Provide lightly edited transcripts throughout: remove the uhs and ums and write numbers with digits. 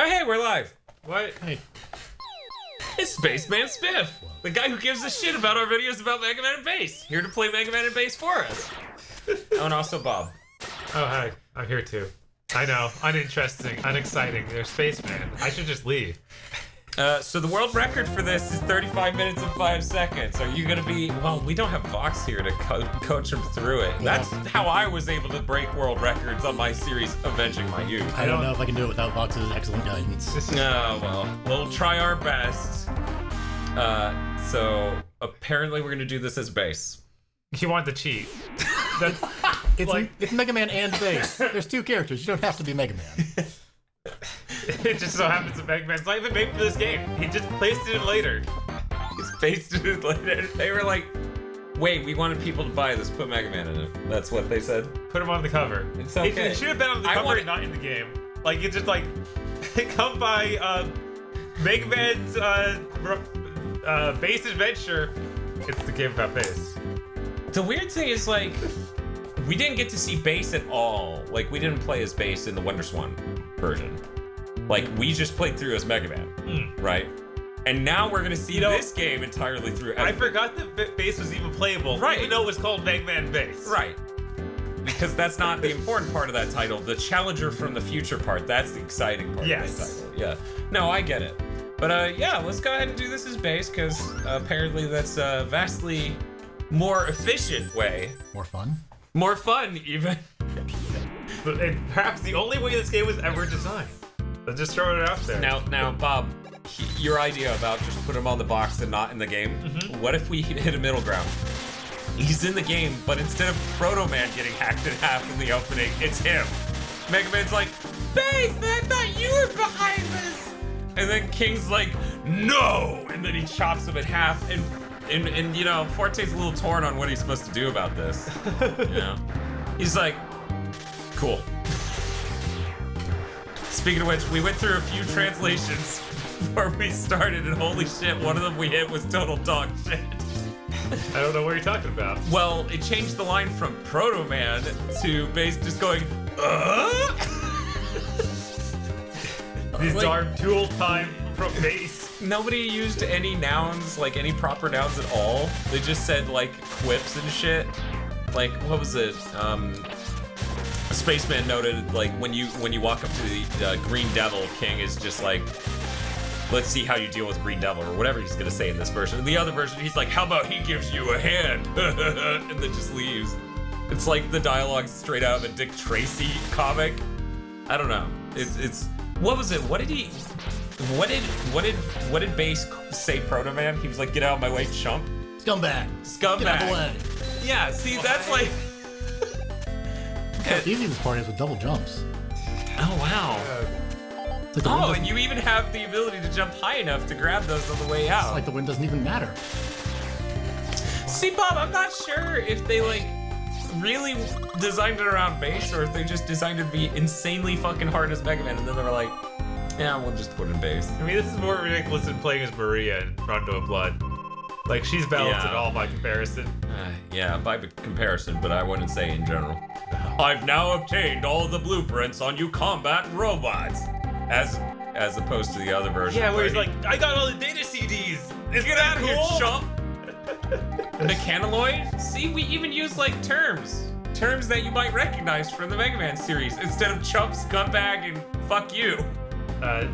Oh, hey, we're live. What? Hey. It's Spaceman Spiff, the guy who gives a shit about our videos about Mega Man and Bass. Here to play Mega Man and Bass for us. Oh, and also Bob. Oh, hi. I'm here too. I know. Uninteresting, unexciting. They're Spaceman. I should just leave. So the world record for this is 35 minutes and 5 seconds. Are you gonna be? Well, we don't have Vox here to coach him through it. That's how I was able to break world records on my series Avenging My Youth. I don't know if I can do it without Vox's excellent guidance. No, well, we'll try our best. So apparently we're gonna do this as Bass. You want the cheat. That's It's Mega Man and Bass. There's two characters. You don't have to be Mega Man. it just so happens that Mega Man's not even made for this game. He just placed it in later. He's pasted it later. They were like, wait, we wanted people to buy this, put Mega Man in it. That's what they said. Put him on the cover. It's okay. It should have been on the cover and not in the game. Like, it's just like, come by Mega Man's Bass Adventure. It's the game about Bass. The weird thing is, like, we didn't get to see Bass at all. Like, we didn't play as Bass in the WonderSwan version. Like, we just played through as Mega Man, right? And now we're gonna see this game entirely through. I forgot that Bass was even playable, right? Even though it was called Mega Man Bass. Right. Because that's not the important part of that title. The challenger from the future part, that's the exciting part of that title. Yeah. No, I get it. But yeah, let's go ahead and do this as Bass, because apparently that's a vastly more efficient way. More fun? More fun, even. And perhaps the only way this game was ever designed. Let's just throw it out there. Now, Bob, your idea about just put him on the box and not in the game. What if we hit a middle ground? He's in the game, but instead of Proto Man getting hacked in half in the opening, it's him. Mega Man's like, Bass, I thought you were behind this. And then King's like, no! And then he chops him in half. And you know, Forte's a little torn on what he's supposed to do about this. You know? He's like, cool. Speaking of which, we went through a few translations before we started, and holy shit, one of them we hit was total dog shit. I don't know what you're talking about. Well, it changed the line from Proto Man to Bass just going, These darn tool time from Bass. Nobody used any nouns, like any proper nouns at all. They just said like quips and shit. Like, what was it? Spaceman noted, like, when you walk up to the Green Devil, King is just like, let's see how you deal with Green Devil, or whatever he's gonna say in this version. In the other version, he's like, how about he gives you a hand? And then just leaves. It's like the dialogue straight out of a Dick Tracy comic. I don't know. It's what was it? What did Bass say Proto Man? He was like, get out of my way, chump. Scumbag. Scumbag. Get out of the way. Yeah, see, that's like... Look how easy this part is with double jumps. Oh, wow. It's like the wind Oh, doesn't- and you even have the ability to jump high enough to grab those on the way out. It's like the wind doesn't even matter. See, Bob, I'm not sure if they, like, really designed it around Bass, or if they just designed it to be insanely fucking hard as Mega Man, and then they were like, yeah, we'll just put in Bass. I mean, this is more ridiculous than playing as Maria in Rondo of Blood. Like, she's balanced at all by comparison. Yeah, by comparison, but I wouldn't say in general. I've now obtained all the blueprints on you combat robots, as opposed to the other version. Yeah, where he's like, I got all the data CDs. Get out of here, chump! Mechaniloid? See, we even use like terms that you might recognize from the Mega Man series instead of chump, scumbag, and fuck you.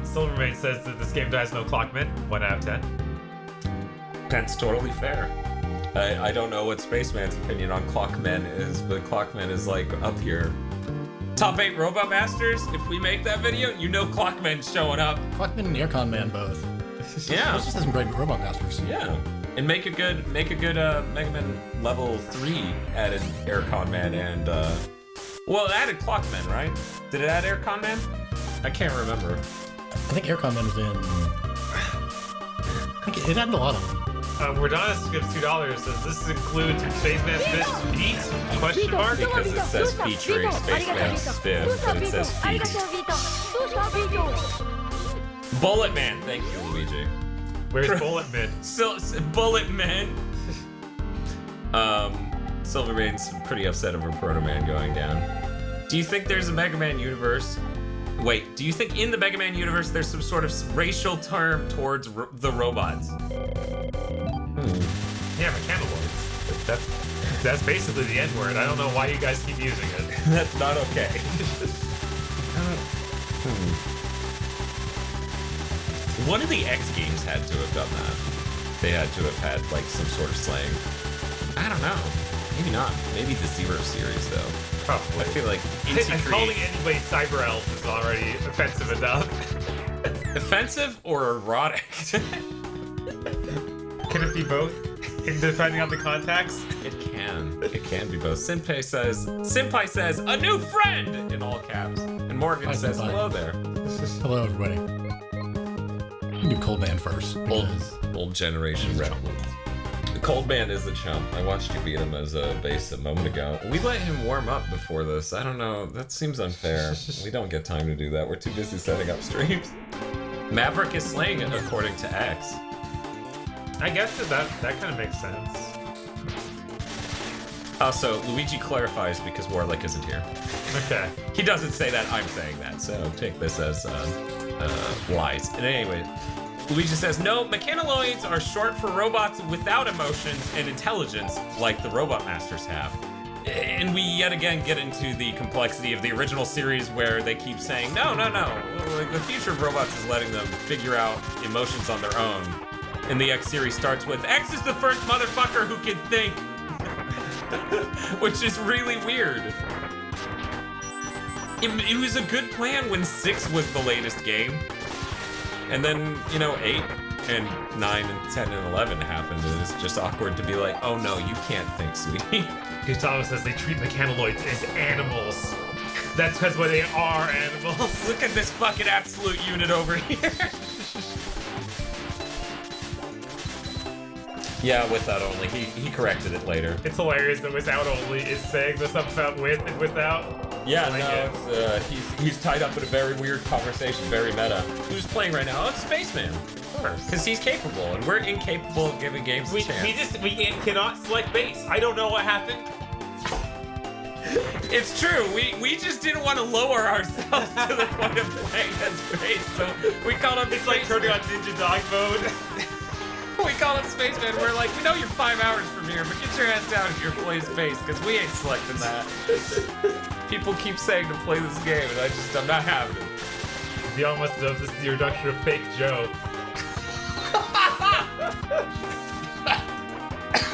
Silvermane says that this game has no Clockman. 1 out of 10. That's totally fair. I don't know what Spaceman's opinion on Clockmen is, but Clockmen is like up here. Top 8 Robot Masters? If we make that video, you know Clockmen's showing up. Clockman and Aircon Man both. Yeah. Let's just have some great Robot Masters. Yeah. And make a good Mega Man level 3 added Aircon Man and well, it added Clockman, right? Did it add Aircon Man? I can't remember. I think Aircon Man was in. I think it added a lot of them. Wardanis gives $2. Says this includes Spaceman Spiff Beat? Question mark? Because it says featuring Spaceman Spiff, but it says feet. Bullet Man, thank you, Luigi. Where's Bullet Man? Bullet Man. Silvermane's pretty upset over Proto Man going down. Do you think there's a Mega Man universe Wait, do you think in the Mega Man universe there's some sort of racial term towards the robots? Yeah, mechanoids. That's basically the N-word. I don't know why you guys keep using it. That's not okay. One of the X games had to have done that. They had to have had like some sort of slang. I don't know. Maybe not. Maybe the Zero series though. Probably. I feel like calling anybody cyber elf is already offensive enough. offensive or erotic. Can it be both? Depending on the context? It can. It can be both. Senpai says, a new friend! In all caps. And Morgan says, Senpai. hello there. Hello, everybody. Do Cold Band first. Old generation rep. The Cold Band is the chump. I watched you beat him as a bass a moment ago. We let him warm up before this. I don't know. That seems unfair. We don't get time to do that. We're too busy setting up streams. Maverick is slaying it according to X. I guess that kind of makes sense. Also, Luigi clarifies because Warlick isn't here. Okay. He doesn't say that, I'm saying that, so take this as lies. And anyway, Luigi says, no, mechanoids are short for robots without emotions and intelligence like the Robot Masters have. And we yet again get into the complexity of the original series where they keep saying, no, like, the future of robots is letting them figure out emotions on their own. And the X series starts with, X is the first motherfucker who can think. Which is really weird. It was a good plan when 6 was the latest game. And then, 8 and 9 and 10 and 11 happened, and it's just awkward to be like, oh no, you can't think, sweetie. Gustavo says they treat mechanoids as animals. That's because they are animals. Look at this fucking absolute unit over here. Yeah, without only. He corrected it later. It's hilarious that without only is saying the stuff about with and without. Yeah, he's tied up in a very weird conversation, very meta. Who's playing right now? Oh, it's Spaceman. Of course. Because he's capable, and we're incapable of giving games a chance. We cannot select base. I don't know what happened. It's true. We just didn't want to lower ourselves to the point of playing as base, so we called him. It's like turning on Ninja Dog mode. We call him Spaceman. We're like, we know you're 5 hours from here, but get your ass down here and play space, because we ain't selecting that. People keep saying to play this game, and I'm not having it. Beyond must know this is the introduction of Fake Joe.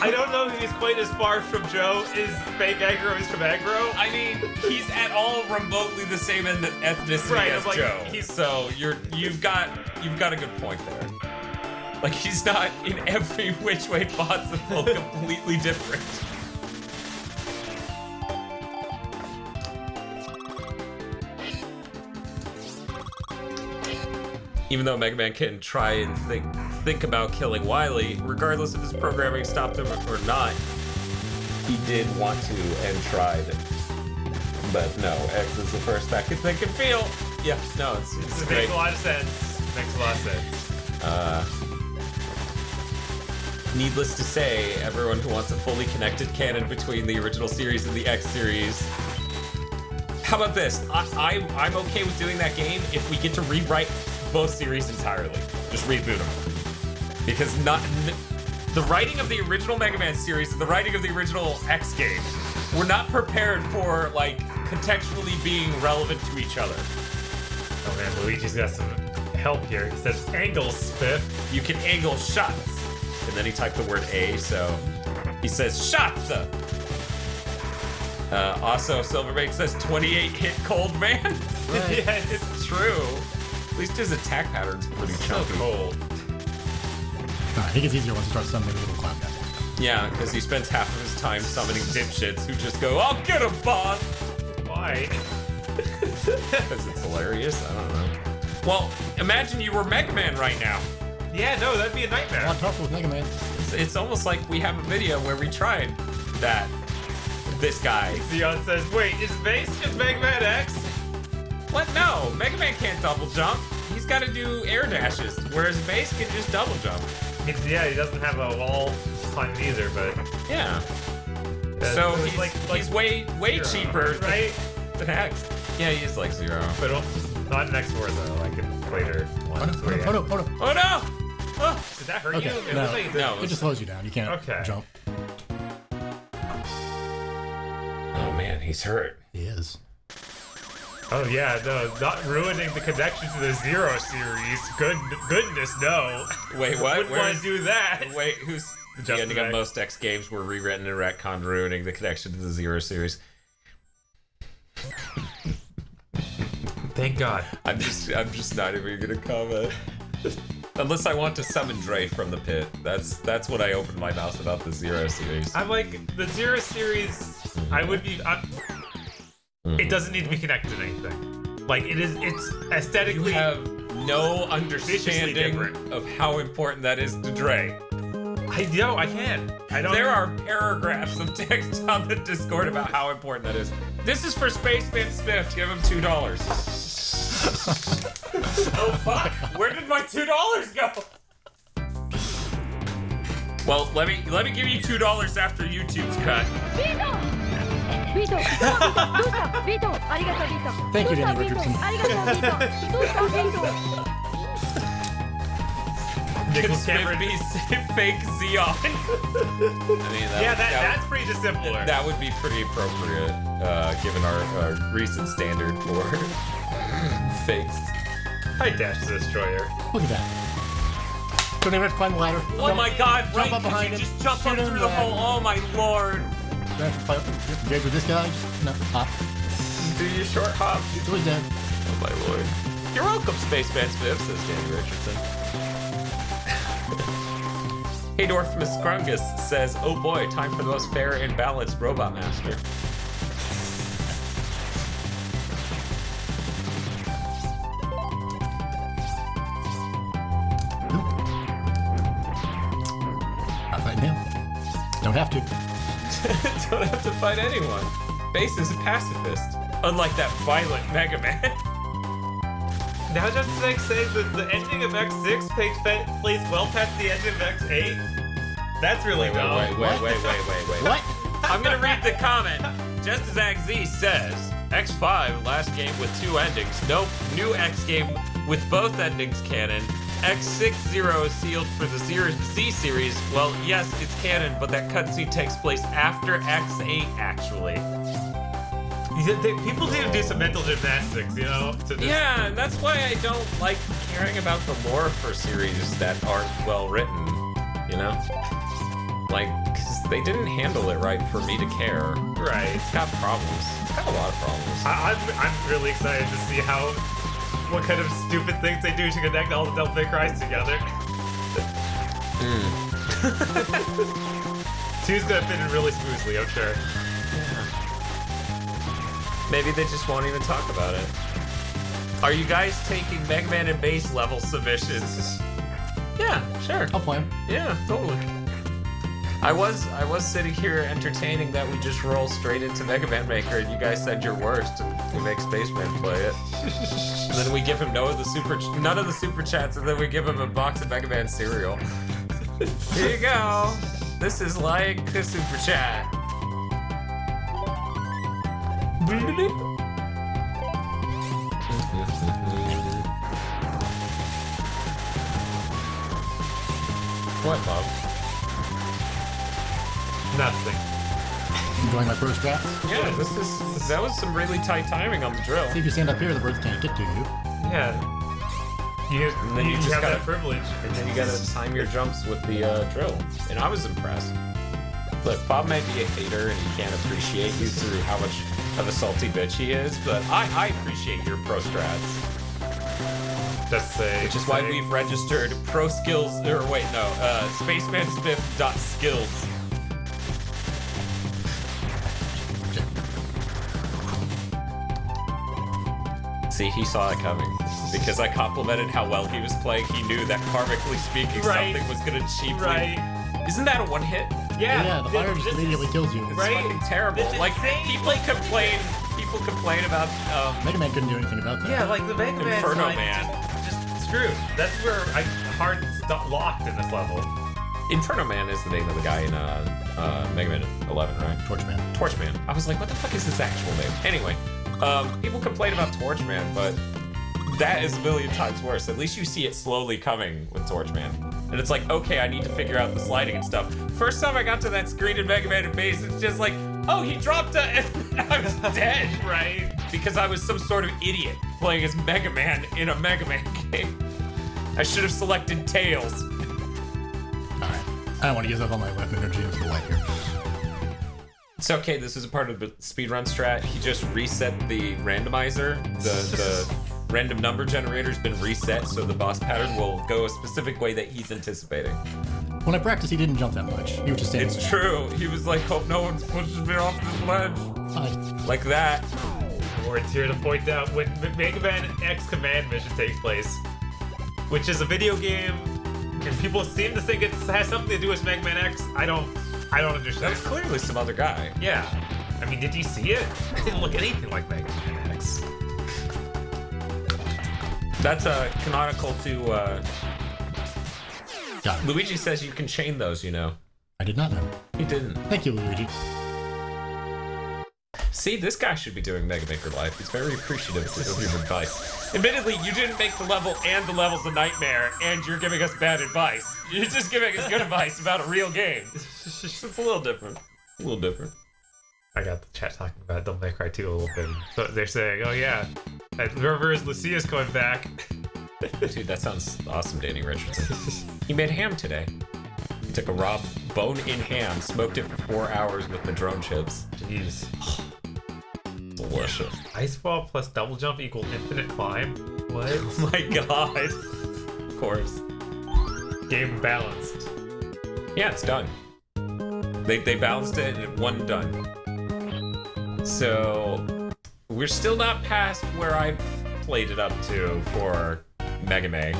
I don't know if he's quite as far from Joe as Fake Aggro is from Aggro. I mean, he's at all remotely the same ethnicity as like, Joe. So you've got a good point there. Like, he's not in every which way possible completely different. Even though Mega Man can try and think about killing Wily, regardless if his programming stopped him or not, he did want to and tried. But no, X is the first that can think and feel. Yeah, no, it's great. Makes a lot of sense. Makes a lot of sense. Needless to say, everyone who wants a fully connected canon between the original series and the X series. How about this? I'm okay with doing that game if we get to rewrite both series entirely. Just reboot them. Because the writing of the original Mega Man series and the writing of the original X game were not prepared for, like, contextually being relevant to each other. Oh man, Luigi's got some help here. He says, angle spiff. You can angle shots. And then he typed the word A, so he says shots. Also, Silverbank says 28 hit Cold Man. Right. Yeah, It's true. At least his attack pattern's pretty chunky. cold. I think it's easier once you start summoning little clown guys. Yeah, because he spends half of his time summoning dipshits who just go, I'll get him, boss! Why? Because it's hilarious? I don't know. Well, imagine you were Mega Man right now. Yeah, no, that'd be a nightmare. On top with Mega Man. It's almost like we have a video where we tried that. This guy. Zeon says, wait, is base just Mega Man X? What? No, Mega Man can't double jump. He's got to do air dashes, whereas Base can just double jump. Yeah, he doesn't have a wall climb either, but... Yeah. So it's he's way Zero, cheaper right? than X. Yeah, he is like Zero. But Not next door though, like in later ones. Oh no! Oh no! Oh, Did that hurt Okay, you? It no. looks like it did. No. It just slows you down. You can't Okay. jump. Oh man, he's hurt. He is. Oh yeah, no, not ruining the connection to the Zero series. Goodness, no. Wait, what? Wouldn't want to do that. Wait, who's the Just ending of today. most X games were rewritten and retconned, ruining the connection to the Zero series? Thank God. I'm just not even gonna comment. Unless I want to summon Dre from the pit. That's what I opened my mouth about the Zero series. I'm like, the Zero series, I would be... It doesn't need to be connected to anything. Like, it's You aesthetically... have no Viciously understanding different. of how important that is to Dre. I know, I can. I don't... There are paragraphs of text on the Discord about how important that is. This is for Spaceman Spiff. Give him $2. Oh fuck! Where did my $2 go? Well, let me give you $2 after YouTube's cut. Thank you, Danny Richardson. Nicholas Can Cameron. Smith be fake Xeon? I mean, Yeah, that's pretty just simpler. that would be pretty appropriate, given our recent standard for fakes. Hi, Dash the Destroyer. Look at that. Don't even have to climb the ladder. Oh my god, jump right, up 'cause behind you him, just jump shoot up him, through the hole. Oh my lord. Don't have to fight. Engage with this guy. Just, no, hop. Do your short hop. So he's dead. Oh my lord. You're welcome, Spaceman Spiff, says Danny Richardson. Hey, Dorfmus Krungus says, oh boy, time for the most fair and balanced Robot Master. Not fighting him. Don't have to. Don't have to fight anyone. Base is a pacifist, unlike that violent Mega Man. Now just like say that the ending of X6 plays well past the end of X8? That's really dumb. Wait. What? I'm gonna read the comment. Just as XZ says, X5, last game with 2 endings. Nope, new X game with both endings canon. X60 is sealed for the Z series. Well, yes, it's canon, but that cutscene takes place after X8, actually. People need to do some mental gymnastics, you know? To just... Yeah, and that's why I don't like caring about the lore for series that aren't well written, you know? Like, 'cause they didn't handle it right for me to care. Right. It's got problems. It's got a lot of problems. I'm really excited to see what kind of stupid things they do to connect all the Devil May Cry's together. Two's gonna fit in really smoothly, I'm sure. Maybe they just won't even talk about it. Are you guys taking Mega Man and base level submissions? Yeah, sure. I'll play him. Yeah, totally. I was sitting here entertaining that we just roll straight into Mega Man Maker and you guys said your worst and we make Spaceman play it. And then we give him none of the super chats and then we give him a box of Mega Man cereal. Here you go. This is like a super chat. What, Bob? Nothing. Enjoying my pro strats? Yeah, that was some really tight timing on the drill. See, if you stand up here, the birds can't get to you. Yeah. You then you just have gotta- that privilege. And then you gotta time your jumps with the drill. And I was impressed. Look, Bob may be a hater and he can't appreciate you through how much of a salty bitch he is, but I appreciate your pro strats. Just say. Which is why we've registered pro skills, or wait, no, spacemansspiff.skills. See, he saw it coming. Because I complimented how well he was playing, he knew that karmically speaking Right. something was gonna cheaply... Right. Isn't that a one hit? Yeah. The fire just this immediately is- kills you. It's Right? fucking terrible. It's Like, insane. people complain about, Mega Man couldn't do anything about that. Yeah, like the Mega Man Inferno line Man. just screwed. That's where I hard locked in this level. Inferno Man is the name of the guy in Mega Man 11, right? Torchman. Torchman. I was like, what the fuck is his actual name? Anyway, people complain about Torchman, but That is a million times worse. At least you see it slowly coming with Torchman. And it's like, okay, I need to figure out the sliding and stuff. First time I got to that screen in Mega Man and base, it's just like, oh, he dropped a... and I was dead, right? Because I was some sort of idiot playing as Mega Man in a Mega Man game. I should have selected Tails. Alright. I don't want to use up all my weapon energy into the light here. It's okay, this is a part of the speedrun strat. He just reset the randomizer. The random number generator's been reset, so the boss pattern will go a specific way that he's anticipating. When I practiced, he didn't jump that much. He was just standing It's true. He was like, hope no one pushes me off this ledge. Fine. Like that. It's here to point out when Mega Man X Command Mission takes place, which is a video game, and people seem to think it has something to do with Mega Man X. I don't understand. That was clearly some other guy. Yeah. I mean, did you see it? It didn't look anything like Mega Man X. That's canonical to, Got it. Luigi says you can chain those, you know. I did not know. He didn't. Thank you, Luigi. See, this guy should be doing Mega Maker Live. He's very appreciative of your advice. Admittedly, you didn't make the level and the level's a nightmare, and you're giving us bad advice. You're just giving us good advice about a real game. It's a little different. A little different. I got the chat talking about Devil May Cry 2 a little bit. So they're saying, oh yeah, that Reverse Lucia's coming back. Dude, that sounds awesome, Danny Richardson. He made ham today. He took a raw bone-in ham, smoked it for 4 hours with the drone chips. Jeez. Delicious. Ice ball plus double jump equal infinite climb? What? Oh my god. Of course. Game balanced. Yeah, it's done. They balanced it and one done. So we're still not past where I played it up to for Mega Man.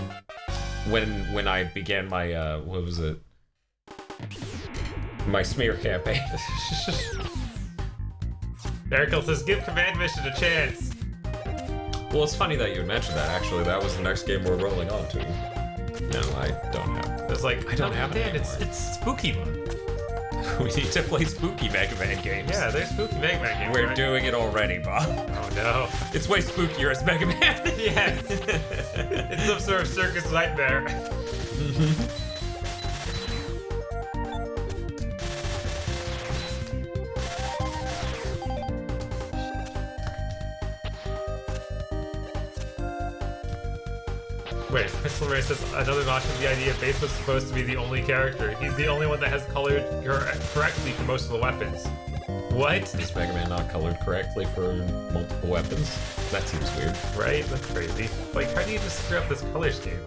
When I began my what was it? My smear campaign. Eric says, give Command Mission a chance. Well, it's funny that you mentioned that, actually. That was the next game we're rolling on to. No, I don't have. It's like, I don't have it Dan, it's spooky month. We need to play spooky Mega Man games. Yeah, there's spooky Mega Man games. We're right? doing it already, Bob. Oh no. It's way spookier as Mega Man. Yes. It's some sort of circus nightmare. Wait, Crystal Ray says another notch of the idea Base was supposed to be the only character. He's the only one that has colored correctly for most of the weapons. What? Is Mega Man not colored correctly for multiple weapons? That seems weird. Right? That's crazy. Like, how do you just screw up this color scheme?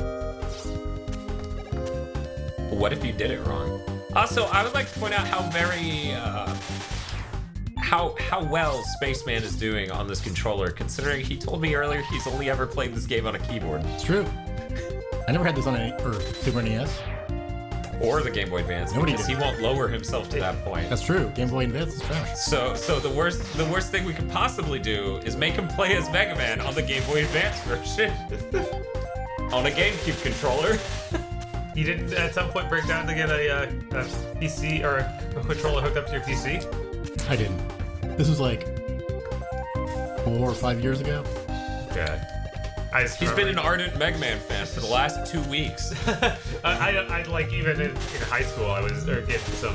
What if you did it wrong? Also, I would like to point out how very, how well Spaceman is doing on this controller, considering he told me earlier he's only ever played this game on a keyboard. It's true. I never had this on Super NES. Or the Game Boy Advance, Nobody because did. he won't lower himself to that point. That's true. Game Boy Advance is trash. So the worst thing we could possibly do is make him play as Mega Man on the Game Boy Advance version. On a GameCube controller. You didn't at some point break down to get a PC or a controller hooked up to your PC? I didn't. This was like 4 or 5 years ago. Yeah. He's been an ardent Mega Man fan for the last 2 weeks. I like even in high school I was getting some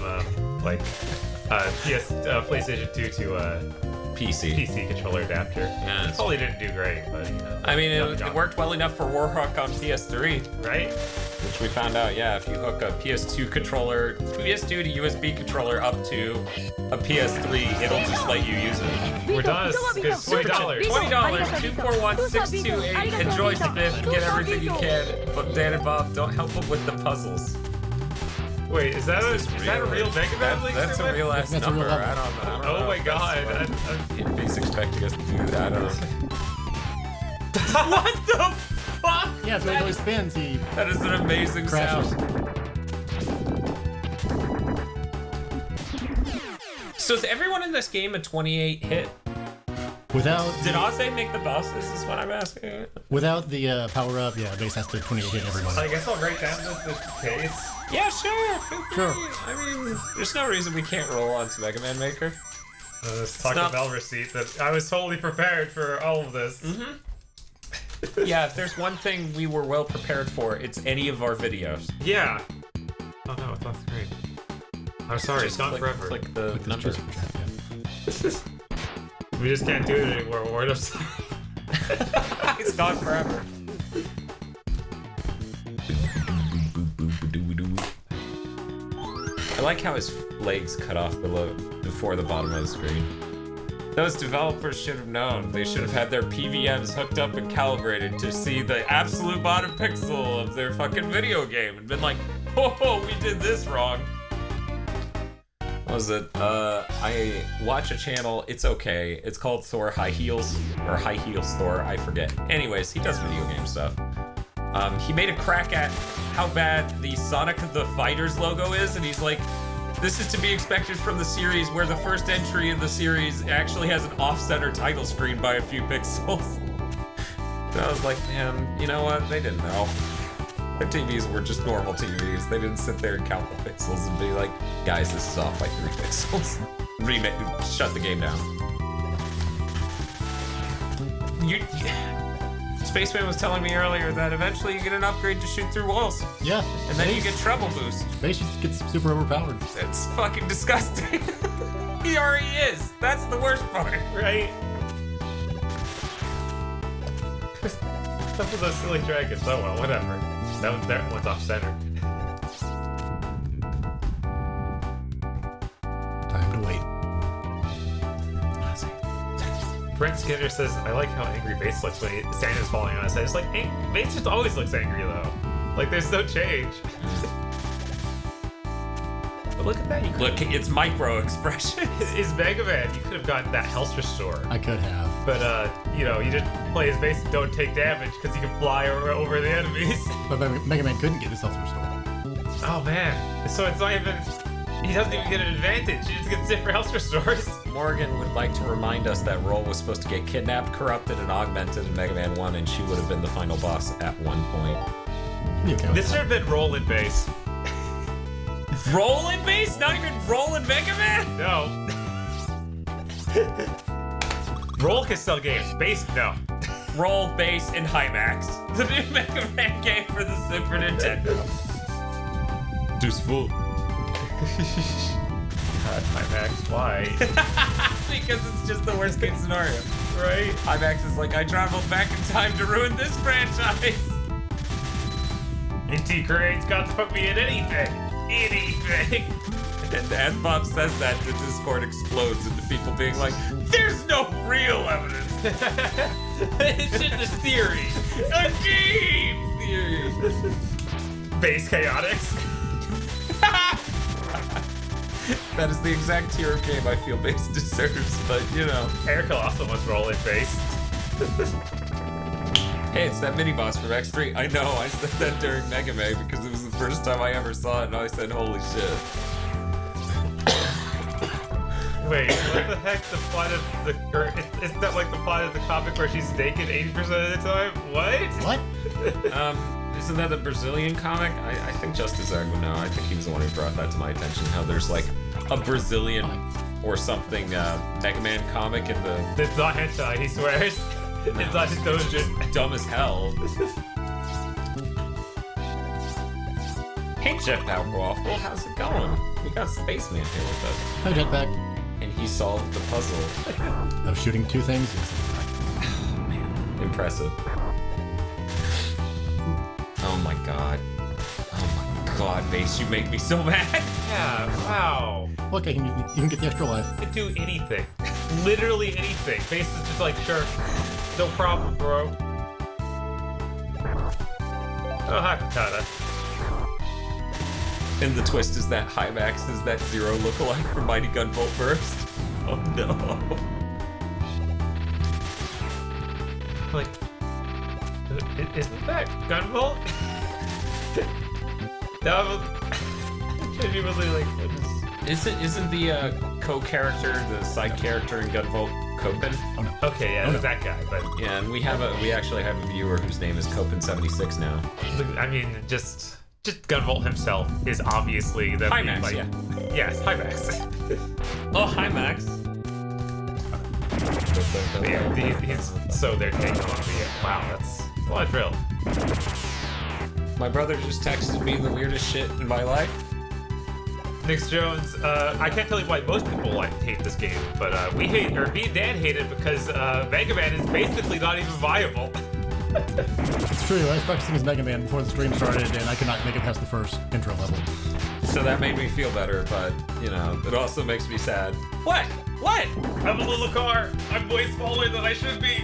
PlayStation 2 to PC controller adapter. Yeah, it probably didn't do great, but you know. I mean, it worked well enough for Warhawk on PS3, right? Which we found out, yeah, if you hook a PS2 controller, PS2 to USB controller up to a PS3, it'll just let you use it. We're done. It's $20. $20, 241-628. Enjoy Spiff, get everything you can. But Dan and Bob, don't help them with the puzzles. Wait, is that a real Mega Man link? That's a real ass That's a number. real I don't know. Oh my god. If he's expecting us to do that, I don't know. What the fuck? Yeah, so it always spins. He That is an amazing crashes. sound. So is everyone in this game a 28 hit? Without Did Ozzy make the bosses is what I'm asking. without the power up, yeah, base has to 28 hit everyone. I guess I'll write down the case. Yeah, sure. Feel free. Sure. I mean, there's no reason we can't roll onto Mega Man Maker. This Taco Bell receipt that I was totally prepared for all of this. Yeah, if there's one thing we were well prepared for, it's any of our videos. Yeah. Oh no, it's on screen. I'm sorry, it's gone forever. Click the number. We just can't do it anymore. We're sorry. It's gone forever. I like how his legs cut off before the bottom of the screen. Those developers should have known. They should have had their PVMs hooked up and calibrated to see the absolute bottom pixel of their fucking video game and been like, oh, we did this wrong. What was it? I watch a channel, it's okay. It's called Thor High Heels, or High Heels Thor, I forget. Anyways, he does video game stuff. He made a crack at how bad the Sonic the Fighters logo is, and he's like, this is to be expected from the series where the first entry in the series actually has an off-center title screen by a few pixels. So I was like, man, you know what? They didn't know. Their TVs were just normal TVs. They didn't sit there and count the pixels and be like, guys, this is off by 3 pixels. Shut the game down. Spaceman was telling me earlier that eventually you get an upgrade to shoot through walls. Yeah. And then you get treble boost. Space just gets super overpowered. It's fucking disgusting. He already is. That's the worst part. Right? Stuff with those silly dragons. Oh well, whatever. That one's off center. Time to wait. Brent Skinner says, I like how angry Bass looks when Santa's falling on his head. It's like, Bass just always looks angry though. Like there's no change. But look at that. Look, it's micro expressions. It's Mega Man. You could have gotten that health restore. I could have. But, you know, you didn't play as Bass and don't take damage because you can fly over the enemies. But Mega Man couldn't get his health restored. Oh man. So it's not even... He doesn't even get an advantage. He just gets different health restores. Morgan would like to remind us that Roll was supposed to get kidnapped, corrupted, and augmented in Mega Man 1, and she would have been the final boss at one point. Okay This should have been Roll and Bass. Roll and Bass? Not even Roll and Mega Man? No. Roll can sell games. Bass, no. Roll, Bass, and Hymax. The new Mega Man game for the Super Nintendo. Deuce full. God, Hymax, why? Because it's just the worst case scenario. Right? Hymax is like, I traveled back in time to ruin this franchise. NT Create's got to put me in anything. Anything. And as Bob says that, the Discord explodes into people being like, there's no real evidence. It's just a theory. A game theory. Base Chaotix. That is the exact tier of game I feel Bass deserves, but you know. Erica also wants Roll in Bass. Hey, it's that mini boss from X3. I know, I said that during Mega Man because it was the first time I ever saw it, and I said, holy shit. Wait, what the heck? The plot of the... Isn't that like the plot of the comic where she's naked 80% of the time? What? Isn't that a Brazilian comic? I think Justice Zag would know. I think he was the one who brought that to my attention, how there's like a Brazilian or something Mega Man comic in the... It's not hentai, he swears. No, it's not his it's just dumb as hell. Hey, Jeff Alcowaffle, how's it going? We got Spaceman here with us. Hi, Jetpack. And he solved the puzzle. Of shooting two things. Oh, man. Impressive. Oh my god. Oh my god, Bass, you make me so mad. Yeah, wow. Look, you can get the extra life. You can do anything. Literally anything. Bass is just like, sure. No problem, bro. Oh, hi, Katana. And the twist is that Hymax is that Zero lookalike from Mighty Gunvolt Burst. Oh no. Like, isn't that Gunvolt? No, should be really like, what is... Isn't the co-character, the side character in Gunvolt, Copen? Oh no. Okay, yeah, it's that guy, but... Yeah, and we actually have a viewer whose name is Copen76 now. I mean, just Gunvolt himself is obviously the Hymax, like, yeah. Yes, Hymax. Oh, hi, Max. Yeah, he's so they're taking on the wow, that's Well, I drilled. My brother just texted me the weirdest shit in my life. Nick Jones, I can't tell you why most people hate this game, but me and Dan hate it because Mega Man is basically not even viable. It's true. I was practicing as Mega Man before the stream started, and I could not make it past the first intro level. So that made me feel better, but, you know, it also makes me sad. What? What? I'm a little car. I'm way smaller than I should be.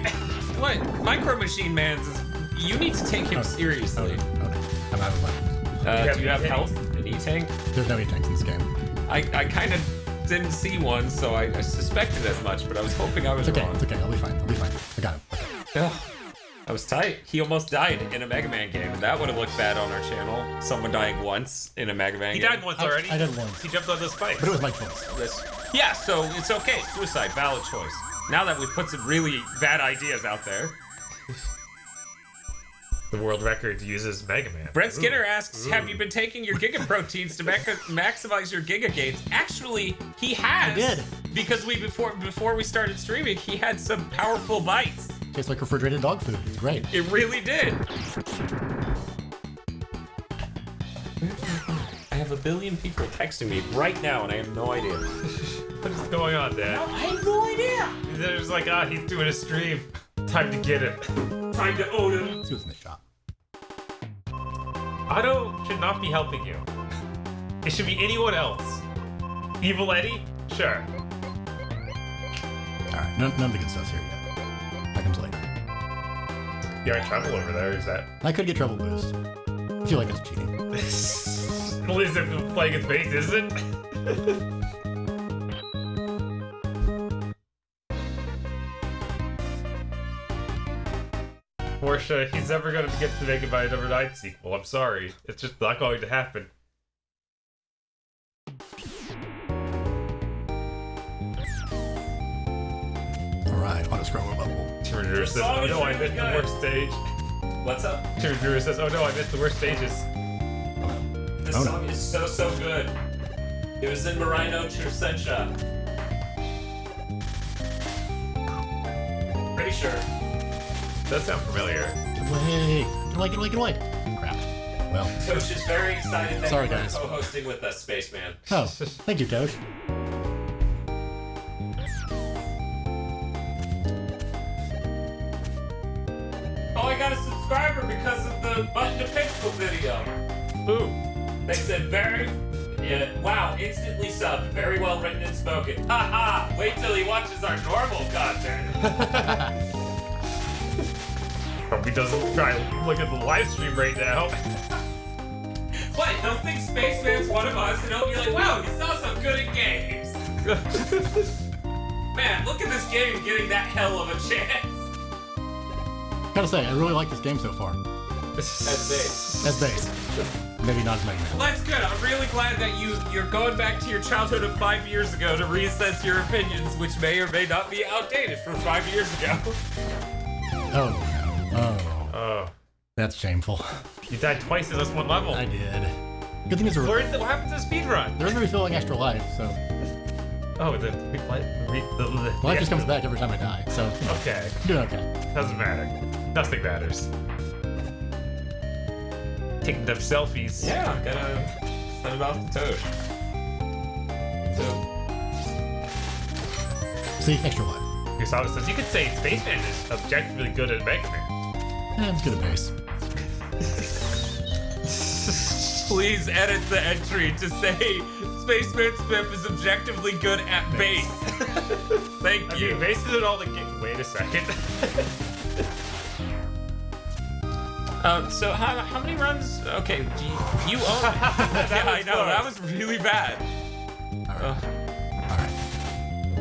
What? Micro Machine Man's is... You need to take him seriously. Okay. I'm out of weapons. Do you have health? An E-tank? There's no E-tanks in this game. I kind of didn't see one, so I suspected as much, but I was hoping I was It's okay. wrong. It's okay. I'll be fine. I'll be fine. I got him. Okay. Ugh. I was tight. He almost died in a Mega Man game, and that would have looked bad on our channel. Someone dying once in a Mega Man He game. died once already. I did once. He jumped on the spike. But it was my choice. Yeah, so it's okay. Suicide, valid choice. Now that we've put some really bad ideas out there. The world record uses Mega Man. Brent Skinner asks, have you been taking your Giga proteins to maximize your Giga gains? Actually, he has. I did. Because before we started streaming, he had some powerful bites. Tastes like refrigerated dog food. It's great. It really did. I have a billion people texting me right now, and I have no idea. What is going on, Dad? I have no idea. They're just like, he's doing a stream. Time to get it. Time to own him. Let's see what's in the shop. Otto should not be helping you. It should be anyone else. Evil Eddie? Sure. Alright, none of the good stuff's here yet. That comes later. You got trouble over there, is that? I could get treble boost. I feel like that's cheating. Liz playing its base, isn't it? Portia, he's never going to get to Mega Man number 9 sequel. I'm sorry. It's just not going to happen. Alright, auto scroll bubble. Timur says, oh no, I missed the worst stage. What's up? Timur says, oh no, I missed the worst stages. This song is so good. It was in Marino Tresencha. Pretty sure. Does sound familiar. Get away! Get away, get away, get away! Crap. Well. Tosh is very excited that Sorry, you're guys. co-hosting with us, Spaceman. Oh, thank you, Tosh. Oh, I got a subscriber because of the Button to Pixel video. Ooh. They said wow, instantly subbed, very well written and spoken. Haha, wait till he watches our normal content. Hope he doesn't try and look at the live stream right now. What, he'll think Spaceman's one of us and he'll be like, wow, he's also good at games. Man, look at this game getting that hell of a chance. Gotta say, I really like this game so far. That's base. As base. Maybe not as Mega Man. Well, that's good. I'm really glad that you're going back to your childhood of 5 years ago to reassess your opinions, which may or may not be outdated from 5 years ago. Oh, no. Oh. Oh. That's shameful. You died twice in this one level. I did. Good thing is What happened to the speedrun? there isn't refilling extra life, so Oh, the life just comes back every time I die, so Okay. I'm doing okay. Doesn't matter. Nothing matters. Taking them selfies. Yeah, gotta send it off to Tosh. So, See, extra life. Gustavo says, you could say Spaceman is objectively good at Mega Man. It's good at base. please edit the entry to say Spaceman Spiff is objectively good at base. Thank you. I mean, base is all the game. Wait a second. So how many runs? Okay, you own it. Yeah, I know, that was really bad. All right.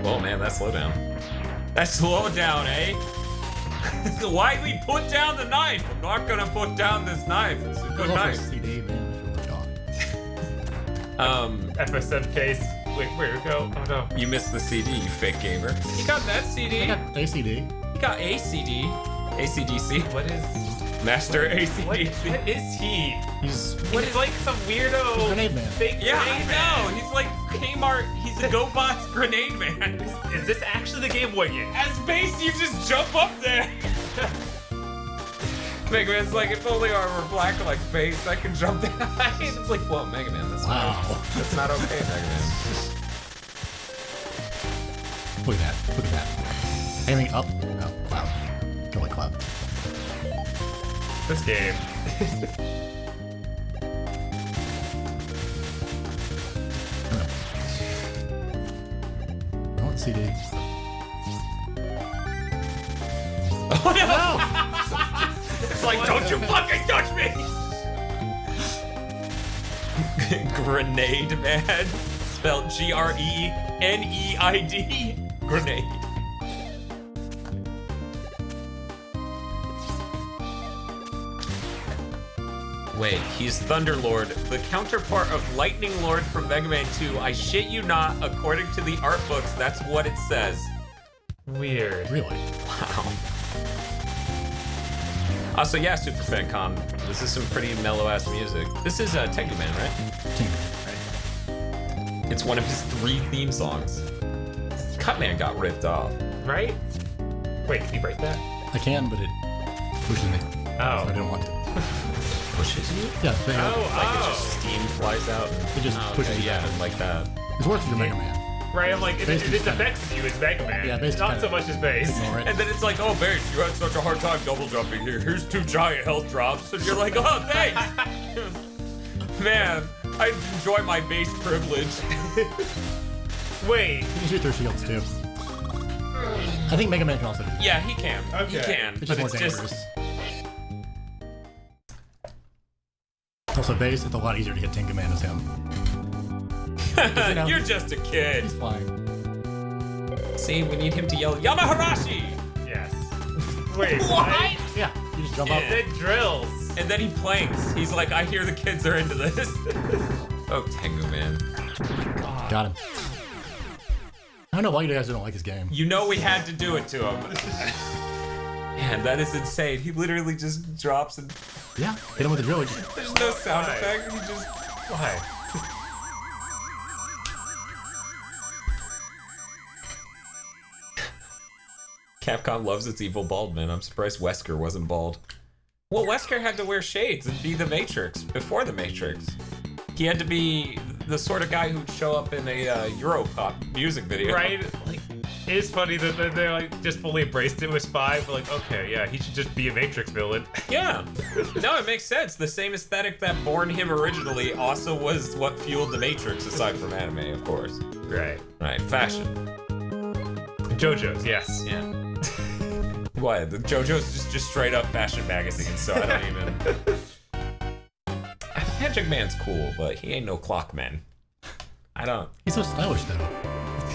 Oh man, that slowdown. That slowdown, eh? Why we put down the knife? I'm not gonna put down this knife. It's a good knife. CD, man, if you're off. FSM case. Wait, where'd it go? Oh no. You missed the CD, you fake gamer. You got that CD. I got ACD. You got a CD. ACDC. What is... Master ACDC. What is he? He's He's like some weirdo... Grenade Man. Fake Yeah, I grenade know. man. He's like Kmart. He's a GoBots grenade man. Is this actually the Game Boy game? As base, you just jump up there. Mega Man's like, if only I were black like face, I can jump that high. It's like, whoa, Mega Man, that's not okay, Mega Man. Look at that. Look at that. Aiming up. Oh, cloud. Go like cloud. This game. I want CD. Oh no! It's like, don't you fucking touch me! Grenade Man. Spelled G-R-E-N-E-I-D. Grenade. Wait, he's Thunderlord, the counterpart of Lightning Lord from Mega Man 2. I shit you not, according to the art books, that's what it says. Weird. Really? Wow. Also, yeah, Super FanCon. This is some pretty mellow-ass music. This is Tengu Man, right? It's one of his 3 theme songs. Cutman got ripped off. Right? Wait, can you break that? I can, but it pushes me. Oh. So I didn't want to. Pushes you? Yeah, It just steam flies out. It just pushes you yeah, down. like that. It's worth your Mega Man. Right, I'm like, it Basically affects you as Mega Man. Yeah, basically Not so much as bass. Ignore it. And then it's like, oh, Bass, you had such a hard time double jumping here. Here's 2 giant health drops. And you're like, oh, thanks. Man, I enjoy my base privilege. Wait. You can shoot their shields too. I think Mega Man can also do that. Yeah, he can. He Okay. can. It's But just more it's dangerous. just... Also, base, it's a lot easier to hit Tengu Man as him. You know, You're just a kid. he's flying. See, we need him to yell, Yamaharashi! Yes. Wait, What? Yeah, you just jump up. It drills. And then he planks. He's like, I hear the kids are into this. Oh, Tengu Man. Got him. I don't know why you guys don't like this game. You know we had to do it to him. Man, that is insane. He literally just drops and Yeah, hit him with the drill. there's no sound Why? effect. He just... Why? Capcom loves its evil bald man. I'm surprised Wesker wasn't bald. Well, Wesker had to wear shades and be the Matrix before the Matrix. He had to be the sort of guy who'd show up in a Europop music video. Right? Like, it is funny that they're like just fully embraced it with 5. But like, okay, yeah, he should just be a Matrix villain. Yeah. No, it makes sense. The same aesthetic that born him originally also was what fueled the Matrix, aside from anime, of course. Right. Right, fashion. JoJo's, yes. Yeah. What? The JoJo's just straight up fashion magazine, so I don't even... Magic Man's cool, but he ain't no Clockman. I don't... He's so stylish though.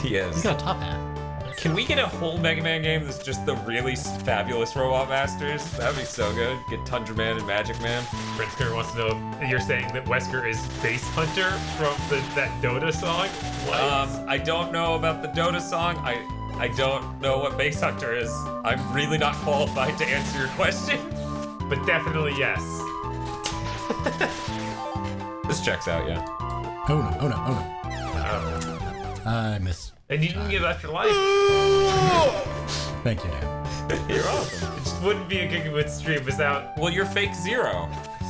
He is. He's got a top hat. Can we get a whole Mega Man game that's just the really fabulous Robot Masters? That'd be so good. Get Tundra Man and Magic Man. Brinsker wants to know if you're saying that Wesker is Base Hunter from that Dota song? What? I don't know about the Dota song. I don't know what Base Hunter is. I'm really not qualified to answer your question. But definitely yes. This checks out, yeah. Oh no, oh no, oh no. Oh. I miss. And you didn't give extra life. Thank you, Dan. You're welcome. It just wouldn't be a Gigabit stream without... Well, you're fake Zero.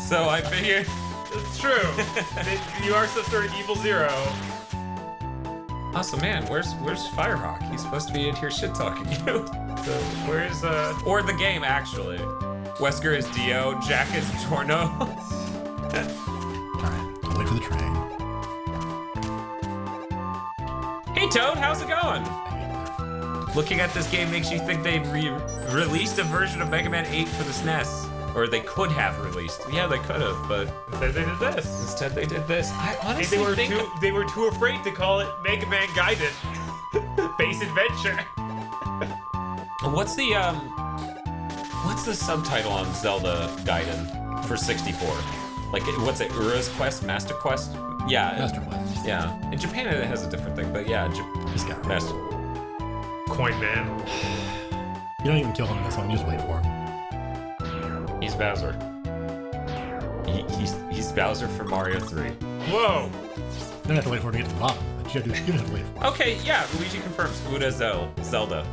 So I figured... It's true. You are some sort of evil Zero. Also, man, where's Firehawk? He's supposed to be in here shit talking you. So where's Or the game, actually. Wesker is Dio, Jack is Torno. Alright, I'll wait for the train. Hey Toad, how's it going? Looking at this game makes you think they released a version of Mega Man 8 for the SNES. Or they could have released. Yeah, they could have, but instead they did this. instead they did this. I Hey, honestly think... they were too afraid to call it Mega Man Gaiden. Base Adventure. What's the subtitle on Zelda Gaiden for 64? Like, what's it? Ura's Quest? Master Quest? Yeah. Master Quest. Yeah. In Japan, it has a different thing, but yeah. This guy. Master. Coin Man. You don't even kill him in this one, you just wait for him. He's Bowser. He's Bowser from Mario 3. Whoa. You don't have to wait for him to get to the bottom, but you just have to wait for him. Okay, yeah. Luigi confirms Uda Zelda.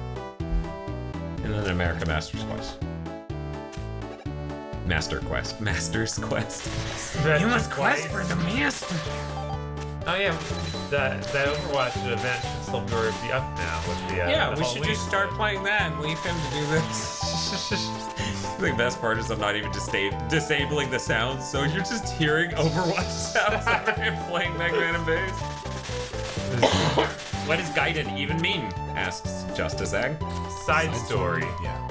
And then America Master's Quest. Master's Quest. You must quest for the master. Oh yeah, that Overwatch event should still be up now with the Yeah, the we should Halloween. just start playing that and leave him to do this. The best part is I'm not even disabling the sounds, so you're just hearing Overwatch sounds over him playing Mega Man and Bass. What does guided even mean? Asks Justice Egg. Side story. Yeah.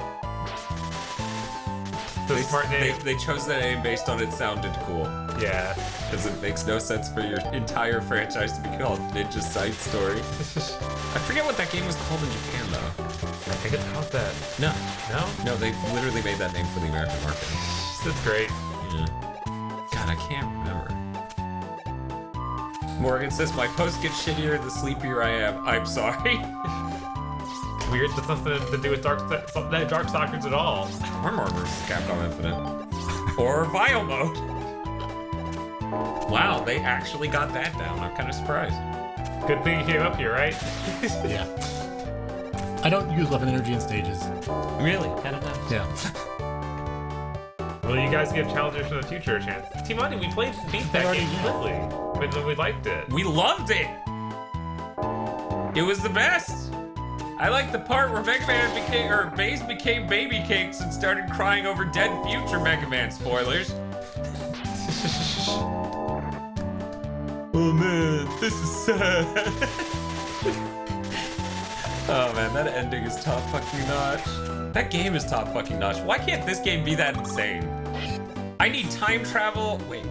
The smart name. They chose that name based on it sounded cool. Yeah. Because it makes no sense for your entire franchise to be called Ninja Side Story. I forget what that game was called in Japan, though. I think it's called that. No. No? No, they literally made that name for the American market. That's great. Yeah. God, I can't remember. Morgan says, my post gets shittier the sleepier I am. I'm sorry. Weird. That's nothing to do with Darkstalkers at all. Armor vs. Capcom Infinite. Or Vile Mode. Wow, they actually got that down. I'm kind of surprised. Good thing you came up here, right? Yeah. I don't use weapon energy in stages. Really? Kind of nice. Yeah. Well, you guys give Challengers for the Future a chance. Team Money, we beat that already game did. completely. We liked it. We loved it. It was the best. I like the part where Bass became baby cakes and started crying over dead future Mega Man spoilers. Oh man, this is sad. Oh man, that ending is top fucking notch. That game is top fucking notch. Why can't this game be that insane? I need time travel. Wait,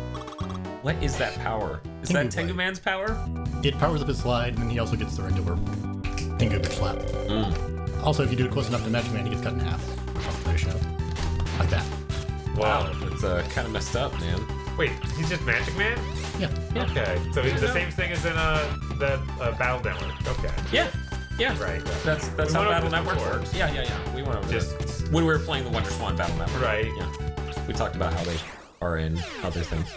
what is that power? Is that Tengu Tengu Man's power? It powers up his slide, and then he also gets the regular Tengu bitch slap. Also, if you do it close enough to Magic Man, he gets cut in half. Ratio. Like that. Wow, it's kind of messed up, man. Wait, he's just Magic Man? Yeah. Okay, so he's the same thing as in the Battle Network. Okay. Yeah. Right. That's We how went over Battle this Network before. works. Yeah. We went over Just- this when we were playing the Wonder Swan Battle Network. Right. Yeah. We talked about how they are in other things.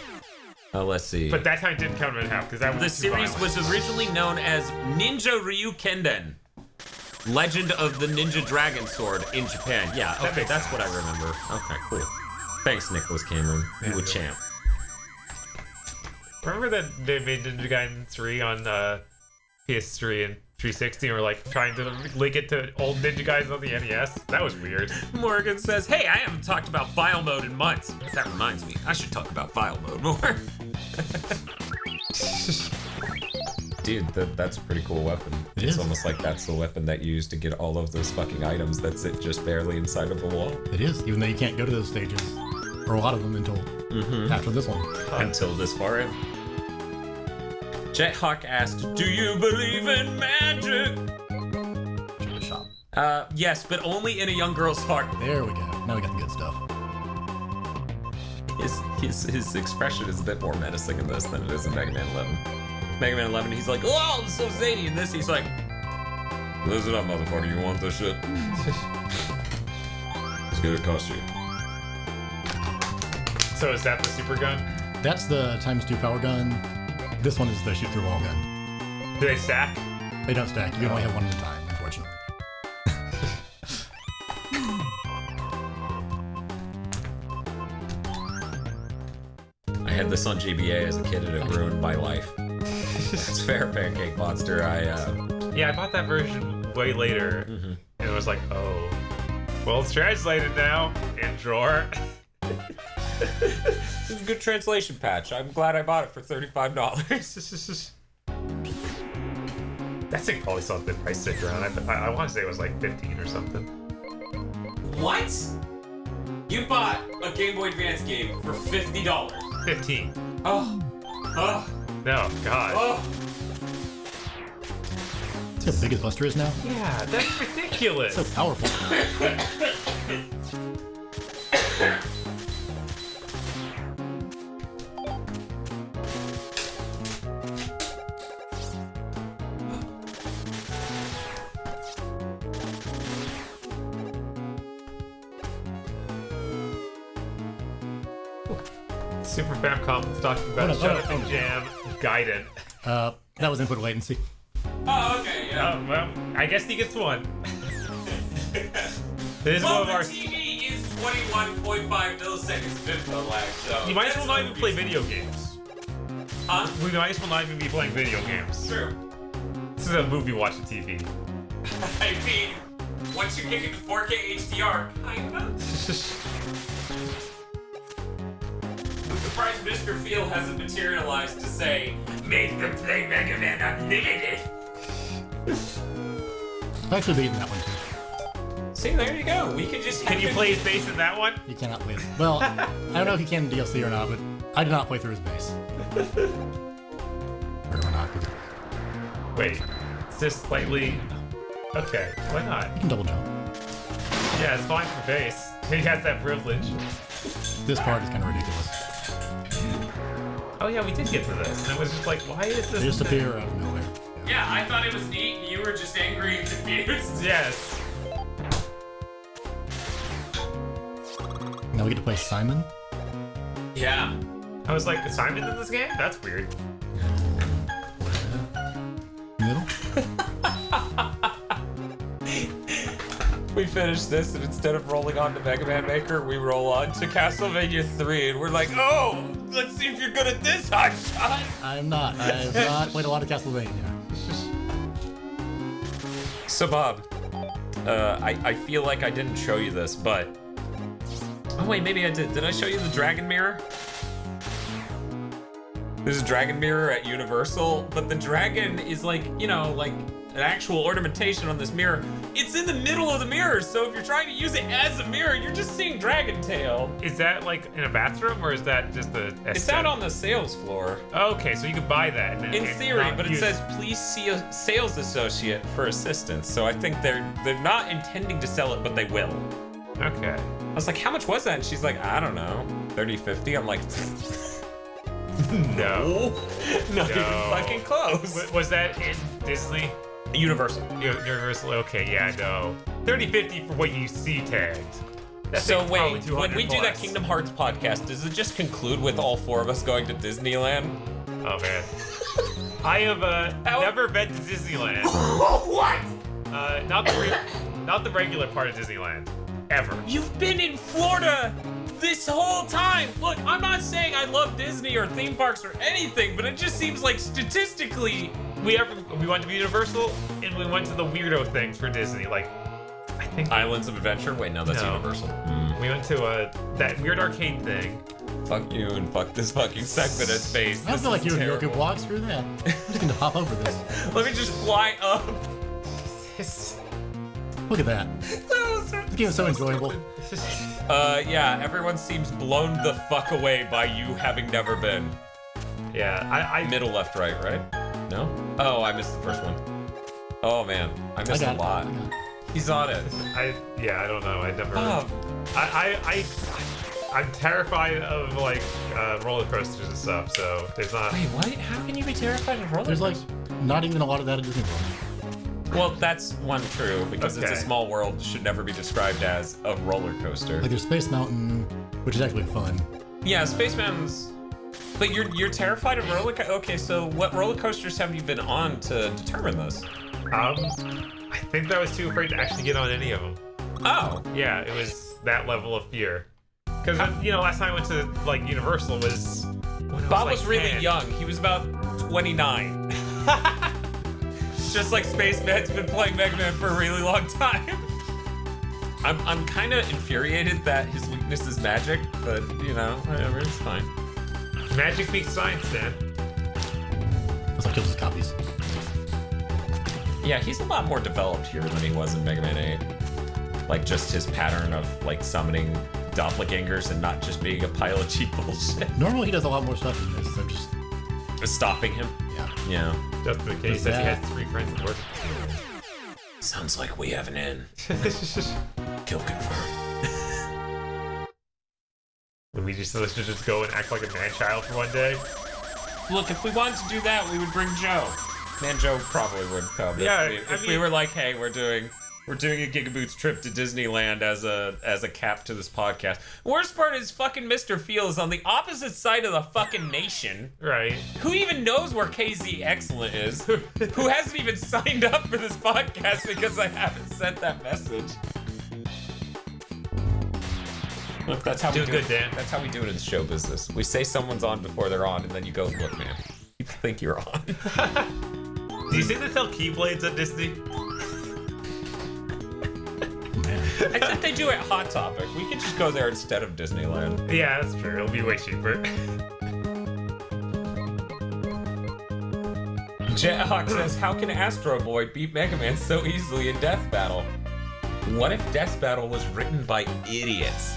Let's see. But that time didn't count in half because that was The too series violent. was originally known as Ninja Ryu Kenden, Legend of the Ninja Dragon Sword in Japan. Yeah, That okay, makes that's what I remember. Okay, cool. Thanks, Nicholas Cameron. You Yeah, a yeah. champ. Remember that they made Ninja Gaiden 3 on PS3 and 360 and were like trying to link it to old Ninja Gaiden on the NES? That was weird. Morgan says, hey, I haven't talked about Vile Mode in months. That reminds me, I should talk about Vile Mode more. Dude, that's a pretty cool weapon. It It's is. almost like that's the weapon that you use to get all of those fucking items that sit just barely inside of a wall. It is, even though you can't go to those stages, or a lot of them until after this one. Until this far in. Jethawk asked, do you believe in magic? Check the shop. Yes, but only in a young girl's heart. There we go. Now we got the good stuff. His expression is a bit more menacing in this than it is in Mega Man 11. Mega Man 11, he's like, oh, I'm so zany. In this, he's like, listen up, motherfucker, you want this shit? It's gonna cost you. So is that the super gun? That's the ×2 power gun. This one is the shoot through wall gun. Do they stack? They don't stack. You can only have one at a time, unfortunately. I had this on GBA as a kid and it ruined my life. That's fair, Pancake Monster. Yeah, I bought that version way later, and it was like, oh, well, it's translated now in drawer. This is a good translation patch. I'm glad I bought it for $35. That thing probably saw the price stick around. I want to say it was like 15 or something. What? You bought a Game Boy Advance game for $50. 15. Oh. No, God. Oh. See how big his Buster is now? Yeah, that's ridiculous. So powerful. Super Famicom is talking about Oh, no, Shut Up oh, and oh. Jam Gaiden. That was input latency. Oh, okay, yeah. Well, I guess he gets one. This is Well, one of the our. TV is 21.5 milliseconds of info lag, so... You might as well not even play video games. Huh? We might as well not even be playing video games. True. This is a movie watching TV. I mean, once you kick into 4K HDR, kinda. I'm surprised Mr. Field hasn't materialized to say, make them play Mega Man Unlimited. I've actually beaten that one too. See, there you go. We could just. Can you play his base in that one? You cannot play it. Well, I don't know if you can in DLC or not, but I did not play through his base. Or not. Wait, it's just slightly. Okay, why not? You can double jump. Yeah, it's fine for base. He has that privilege. This part is kind of ridiculous. Oh yeah, we did get to this, and it was just like, why is this? They just appear out of nowhere. Yeah, I thought it was neat, and you were just angry and confused. Yes. Now we get to play Simon. Yeah. I was like, Simon's in this game? That's weird. Middle? We finished this, and instead of rolling on to Mega Man Maker, we roll on to Castlevania 3, and we're like, oh, let's see if you're good at this, hotshot. I'm not. I have not played a lot of Castlevania. So, Bob, I feel like I didn't show you this, but... Oh, wait, maybe I did. Did I show you the Dragon Mirror? There's a Dragon Mirror at Universal, but the dragon is like, you know, like an actual ornamentation on this mirror. It's in the middle of the mirror, so if you're trying to use it as a mirror, you're just seeing Dragon Tail. Is that like in a bathroom, or is that just a? It's out on the sales floor. Okay, so you could buy that. And then, In theory, not but it use says please see a sales associate for assistance. So I think they're not intending to sell it, but they will. Okay. I was like, how much was that? And she's like, I don't know, 30, 50. I'm like, No. not even fucking close. Was that in Disney? Universal. Universal. Okay, yeah, no. 30-50 for what you see tagged. That So thing's wait, probably 200 when we do that plus. Kingdom Hearts podcast, does it just conclude with all four of us going to Disneyland? Oh man. I have never been to Disneyland. What? Not the regular part of Disneyland. Ever. You've been in Florida this whole time. Look, I'm not saying I love Disney or theme parks or anything, but it just seems like statistically... We went to Universal, and we went to the weirdo things for Disney. Like, I think Islands of Adventure? Wait, no, that's No. Universal. we went to that weird arcade thing. Fuck you and fuck this fucking segment of space. I This feel like is you and Yo terrible. could walk through that. I'm just gonna hop over this. Let me just fly up. Look at that. This game is so enjoyable. Yeah, everyone seems blown the fuck away by you having never been. Yeah, I Middle, left, right, right? No? Oh, I missed the first one. Oh man, I missed a lot. I got it. He's on it. I don't know. I never. Bob. I'm terrified of like roller coasters and stuff. So there's not. Wait, what? How can you be terrified of roller There's like coasters? not even a lot of that at Disney World. Well, that's one true, because it's Okay. a small world, should never be described as a roller coaster. Like there's Space Mountain, which is actually fun. Yeah, Spaceman's... But you're terrified of roller coasters? Okay, so what roller coasters have you been on to determine this? I think I was too afraid to actually get on any of them. Oh. Yeah, it was that level of fear. Because last time I went to like Universal was when I Bob was was like really 10. young. He was about 29. Just like Spaceman's been playing Mega Man for a really long time. I'm kind of infuriated that his weakness is magic, but whatever, it's fine. Magic beats science, man. That's what kills his copies. Yeah, he's a lot more developed here than he was in Mega Man 8. Like just his pattern of like summoning doppelgangers and not just being a pile of cheap bullshit. Normally he does a lot more stuff than this. So just Stopping him. yeah. Yeah. Just in case, says he has 3 friends at work. Sounds like we have an in. Kill confirmed. Let's just go and act like a man-child for one day. Look, if we wanted to do that, we would bring Joe. Man, Joe probably would come. Yeah, If we were like, hey, we're doing a Gigaboots trip to Disneyland as a cap to this podcast. Worst part is fucking Mr. Field is on the opposite side of the fucking nation. Right. Who even knows where KZ Excellent is? Who hasn't even signed up for this podcast because I haven't sent that message? Look, that's how we Doing do good, it. Dan. That's how we do it in show business. We say someone's on before they're on, and then you go, look, man, people think you're on. Do you see they sell Keyblades at Disney? Man. I think they do at Hot Topic. We could just go there instead of Disneyland. Yeah, that's true. It'll be way cheaper. Jethawk says, how can Astro Boy beat Mega Man so easily in Death Battle? What if Death Battle was written by idiots?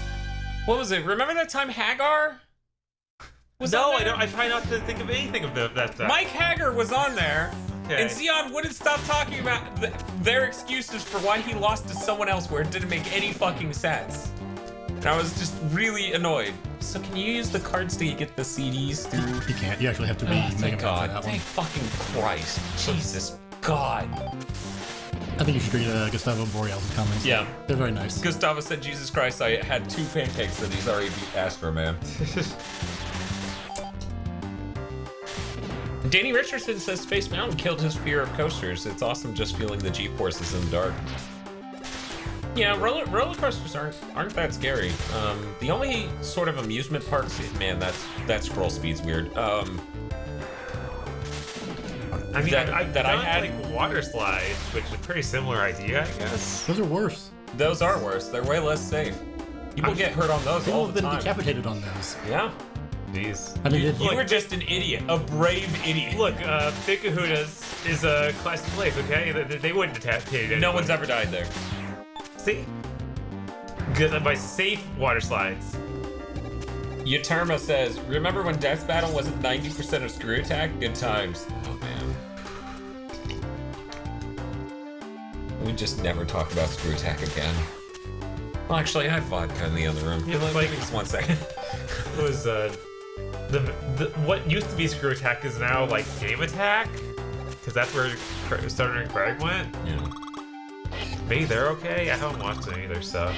What was it? Remember that time Hagar? No, I don't. I try not to think of anything of that stuff. Mike Hagar was on there, Okay. and Xeon wouldn't stop talking about their excuses for why he lost to someone else where it didn't make any fucking sense. And I was just really annoyed. So can you use the cards to get the CDs through? You can't. You actually have to be Mega Thank Man for God. that one. Thank fucking Christ. Jesus God. I think you should read Gustavo Boreal's comments. Yeah. They're very nice. Gustavo said, Jesus Christ, I had 2 pancakes and he's already beat Astro Man. Danny Richardson says Space Mountain killed his fear of coasters. It's awesome just feeling the G-forces in the dark. Yeah, roller coasters aren't that scary. The only sort of amusement parks, man, that scroll speed's weird. I mean, I've that I done had- like water slides, which is a pretty similar idea, I guess. Those are worse. Those are worse. They're way less safe. People get hurt on those People all have the been time. decapitated on those. Yeah. Jeez. I mean, You were just an idiot. A brave idiot. Look, Big Kahuna's is a classic place, okay? They wouldn't decapitate anyone. No one's ever died there. See? Because by safe water slides. Yaterma says, remember when Death Battle wasn't 90% of screw attack? Good times. Oh, man. We just never talk about screw attack again. Well, actually, I have vodka in the other room. Yeah, Give like- me just 1 second. It was, what used to be screw attack is now, like, game attack? Because that's where Stuttering Craig went? Yeah. Maybe they're okay? I haven't watched any of their stuff.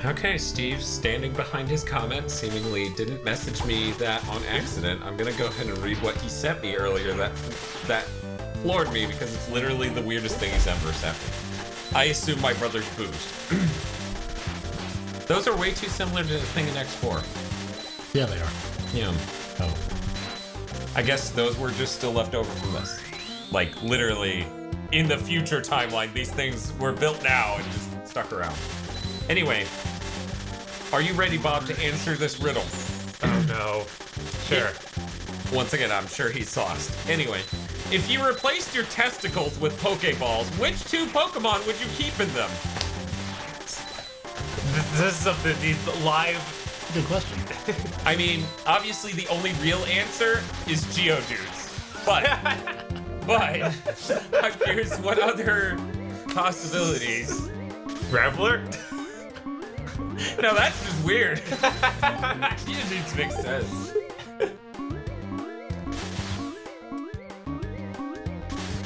Okay, Steve's standing behind his comment, seemingly didn't message me that on accident. I'm gonna go ahead and read what he sent me earlier that floored me because it's literally the weirdest thing he's ever sent me. I assume my brother's boozed. Those are way too similar to the thing in X4. Yeah, they are. Yeah. Oh. I guess those were just still left over from this. Like, literally, in the future timeline, these things were built now and just stuck around. Anyway, are you ready, Bob, to answer this riddle? Oh no. Sure. Once again, I'm sure he's sauced. Anyway, if you replaced your testicles with Pokeballs, which 2 Pokemon would you keep in them? This is something that needs live. Good question. I mean, obviously the only real answer is Geodudes. But here's what other possibilities. Graveler? No, that's just weird. Geodudes make sense.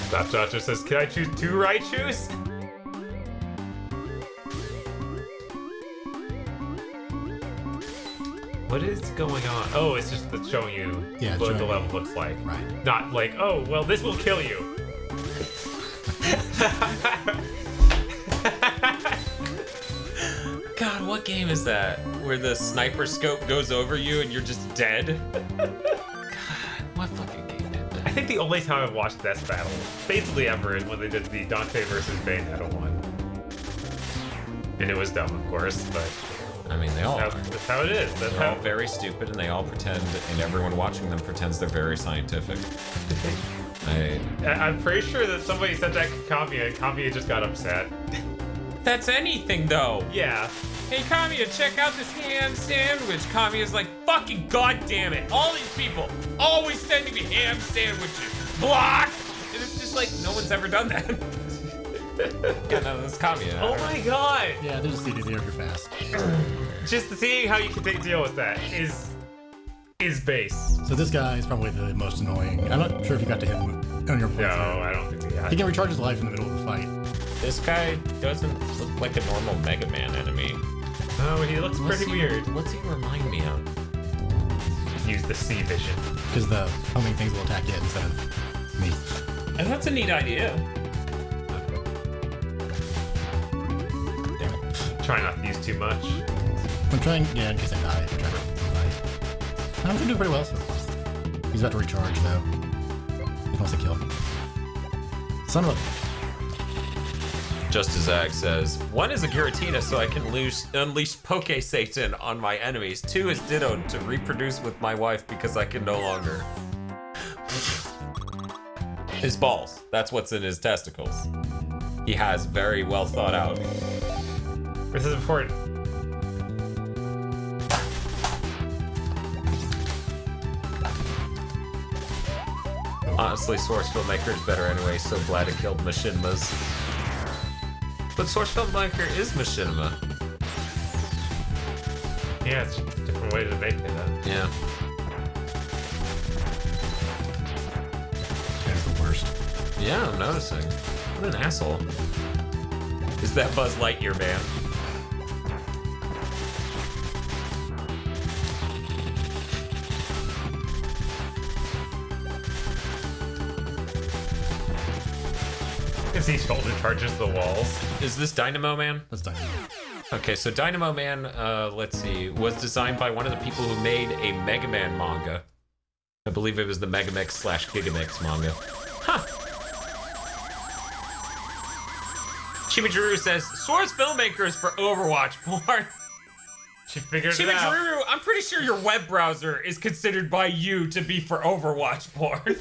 Stop Joshua says, can I choose 2 Raichus? What is going on? Oh, it's just showing you Yeah, what showing the you. level looks like. Right. Not like, oh, well, this will kill you. God, what game is that? Where the sniper scope goes over you and you're just dead? God, what fucking game did that? I think the only time I've watched Death Battle, basically ever, is when they did the Dante versus Bayonetta one. And it was dumb, of course, but I mean, they all are. that's how it is. That's They're how all very stupid and they all pretend, and everyone watching them pretends they're very scientific. I'm pretty sure that somebody said that to Kamiya, and Kamiya just got upset. That's anything, though. Yeah. Hey, Kamiya, check out this ham sandwich. Kamiya's like, fucking goddamn it. All these people always sending me ham sandwiches. Block! And it's just like, no one's ever done that. Yeah, no, that's Kamiya. Oh my god! Yeah, they're just easy. They're fast. Just seeing how you can deal with that is base. So this guy is probably the most annoying. I'm not sure if you got to him on your No, playthrough. I don't think we got He it. can recharge his life in the middle of a fight. This guy doesn't look like a normal Mega Man enemy. Oh, he looks pretty weird. What's he remind me of? Use the C vision. Because the homing things will attack it instead of me. And that's a neat idea. Damn it. Try not to use too much. I'm trying, yeah, in case I die. I'm trying not to die. I'm doing pretty well so far. He's about to recharge though. He wants to kill. Son of a... Just as Zag says, 1 is a Giratina so I can unleash Poke Satan on my enemies. 2 is Ditto to reproduce with my wife because I can no longer. His balls. That's what's in his testicles. He has very well thought out. This is important. Honestly, Source Filmmaker is better anyway, so glad it killed Machinimas. But Source Filmmaker is Machinima. Yeah, it's just a different way to make it. Yeah. That's the worst. Yeah, I'm noticing. What an asshole. Is that Buzz Lightyear, man? As he shoulder charges the walls. Is this Dynamo Man? That's Dynamo. Okay, so Dynamo Man, let's see, was designed by one of the people who made a Mega Man manga. I believe it was the Megamix/Gigamix manga. Huh. Chimichururu says, Source Filmmakers for Overwatch porn. She figured it out. Chimichururu, I'm pretty sure your web browser is considered by you to be for Overwatch porn.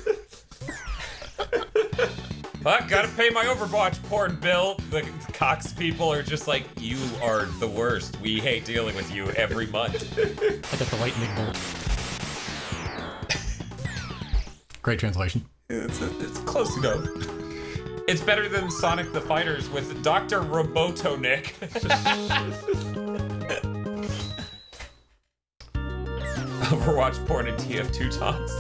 But gotta pay my Overwatch porn bill. The Cox people are just like, you are the worst. We hate dealing with you every month. I got the lightning bolt. Great translation. It's close enough. It's better than Sonic the Fighters with Dr. Robotnik. Overwatch porn and TF2 taunts.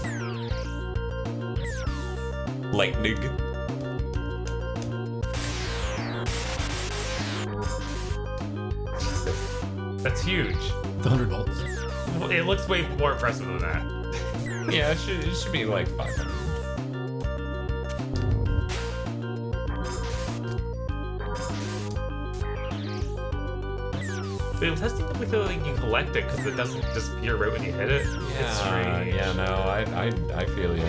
Lightning. That's huge. It's 100 volts. Well, it looks way more impressive than that. Yeah, it should be like 500. It was testing with like you can collect it because it doesn't disappear right when you hit it. It's strange. Yeah, no, I feel you.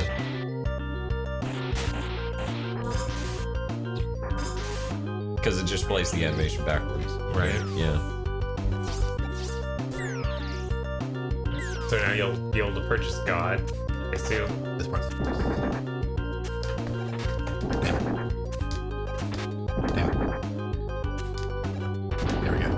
Because it just plays the animation backwards. Right. Yeah. So now you'll be able to purchase God, I assume. This part's the force. Damn it. Damn it. There we go.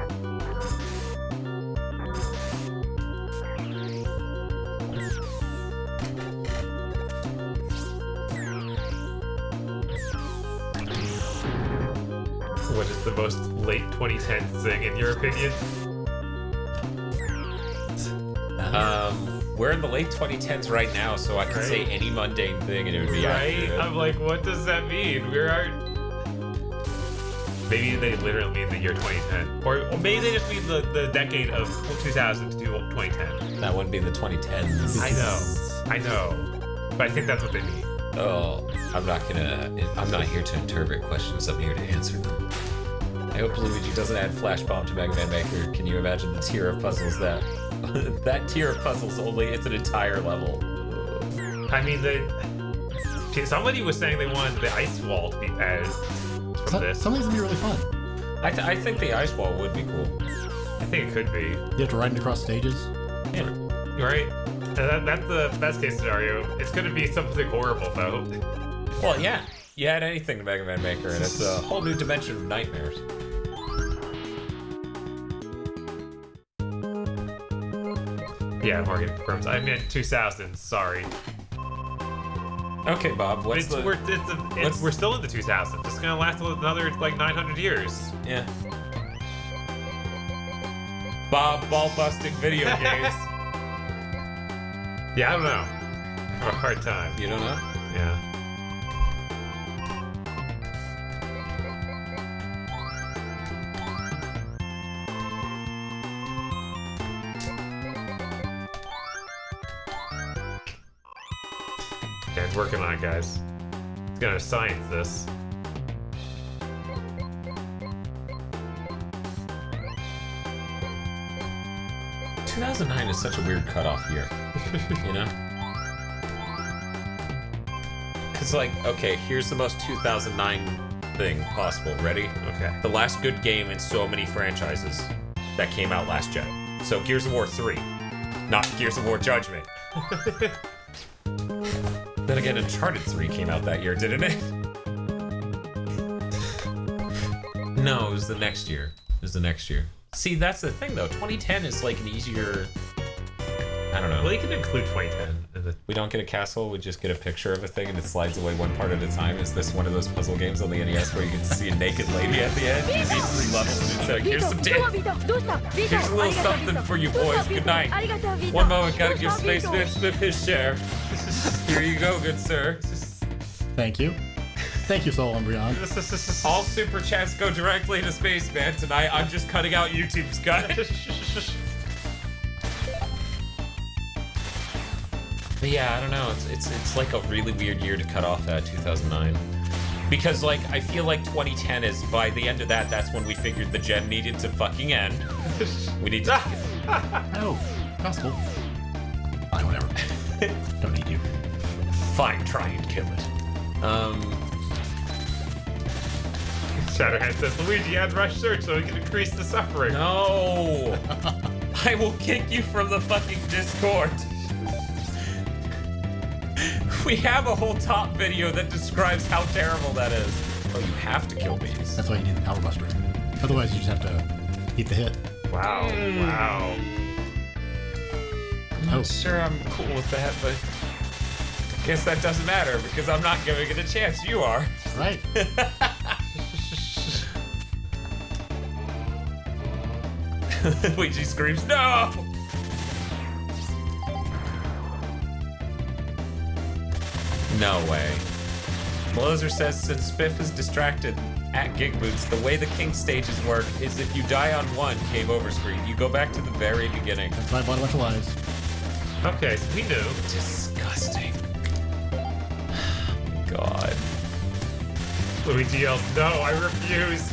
What is the most late 2010s thing in your opinion? We're in the late 2010s right now, so I could say any mundane thing and it would be right. accurate. I'm like, what does that mean? Maybe they literally mean the year 2010, or maybe they just mean the decade of 2000 to 2010. That wouldn't be the 2010s. I know, but I think that's what they mean. Oh, I'm not here to interpret questions. I'm here to answer them. I hope Luigi doesn't add Flash Bomb to Mega Man Maker. Can you imagine the tier of puzzles that tier of puzzles only? It's an entire level. I mean, somebody was saying they wanted the ice wall to be added from this. Some of these would be really fun. I think the ice wall would be cool. I think it could be. You have to ride it across stages. Yeah. Right? That's the best case scenario. It's going to be something horrible, though. Well, yeah. You add anything to Mega Man Maker, and it's a whole new dimension of nightmares. Yeah, Morgan confirms. I meant 2000s. Sorry. Okay, Bob. We're still in the 2000s. It's gonna last another like 900 years. Yeah. Bob ball busting video games. Yeah, I don't know. I have a hard time. You don't know? Yeah. Yeah, it's working on it, guys. It's gonna science this. 2009 is such a weird cutoff year, you know? Because, like, okay, here's the most 2009 thing possible. Ready? Okay. The last good game in so many franchises that came out last gen. So Gears of War 3, not Gears of War Judgment. Then again, Uncharted 3 came out that year, didn't it? No, it was the next year. See, that's the thing, though. 2010 is like an easier... I don't know. Well, you can include 2010. We don't get a castle, we just get a picture of a thing and it slides away one part at a time. Is this one of those puzzle games on the NES where you get to see a naked lady at the end? You need 3 levels and it's like, here's some dance. Here's a little something for you boys. Good night. One moment, gotta give Spaceman Spiff his share. Here you go, good sir. Thank you. Thank you, Soul Umbreon. All super chats go directly to Spaceman tonight. I'm just cutting out YouTube's cut. But yeah, I don't know. It's like a really weird year to cut off at 2009. Because, like, I feel like 2010 is, by the end of that, that's when we figured the gen needed to fucking end. We need to... Oh, gospel. Fine, whatever. Don't need you. Fine, try and kill it. Shatterhand says, Luigi, add rush search so we can increase the suffering. No! I will kick you from the fucking Discord. We have a whole top video that describes how terrible that is. Oh, you have to kill bees. That's why you need the Power Buster. Otherwise, you just have to eat the hit. Wow, wow. I'm not sure I'm cool with that, but I guess that doesn't matter because I'm not giving it a chance. You are. Right. Luigi screams, no! No way. Malozer says, since Spiff is distracted at Gig Boots, the way the King stages work is if you die on one game over screen, you go back to the very beginning. That's why I bought a bunch of lives. Okay, so we knew. Disgusting. God. Luigi yells, no, I refuse.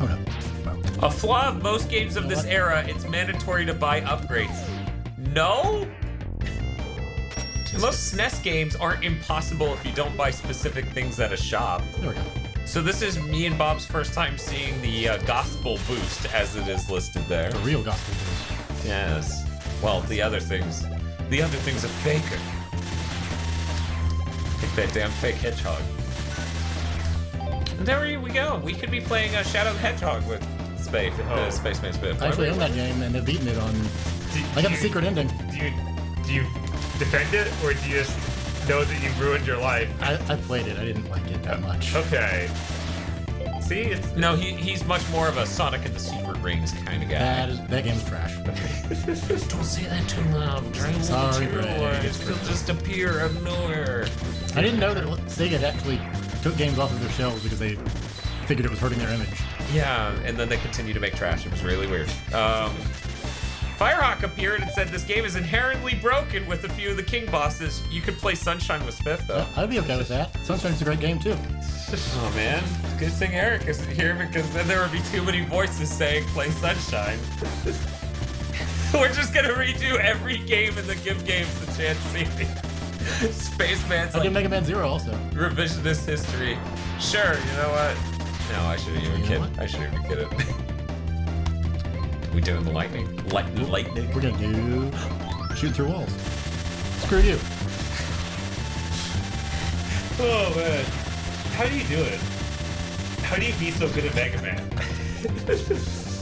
Oh no. Wow. A flaw of most games of this era, it's mandatory to buy upgrades. No? Most SNES games aren't impossible if you don't buy specific things at a shop. There we go. So this is me and Bob's first time seeing the gospel boost as it is listed there. The real gospel boost. Yes. Well, the other thing's a faker. Take that damn fake hedgehog. And there we go. We could be playing Shadow the Hedgehog with Spaceman Spiff. I actually own that game and they've beaten it on... I got the secret ending. Do you defend it, or do you just know that you've ruined your life? I played it. I didn't like it that much. Okay. See, it's... No, he's much more of a Sonic and the Secret Rings kind of guy. That game's trash. Don't say that too loud. Sorry, Greg. He'll just appear out of nowhere. I didn't know that Sega actually took games off of their shelves because they figured it was hurting their image. Yeah, and then they continue to make trash. It was really weird. Firehawk appeared and said this game is inherently broken with a few of the King bosses. You could play Sunshine with Spiff, though. I'd be okay with that. Sunshine's a great game, too. Oh, man. Good thing Eric isn't here because then there would be too many voices saying play Sunshine. We're just going to redo every game in the Give Games the Chance series. Spaceman's I did Mega Man Zero also. revisionist history. Sure, you know what? No, I shouldn't even kid. I shouldn't even kid it. We doing the lightning? Lightning? We're gonna do shooting through walls. Screw you. Oh, man. How do you do it? How do you be so good at Mega Man?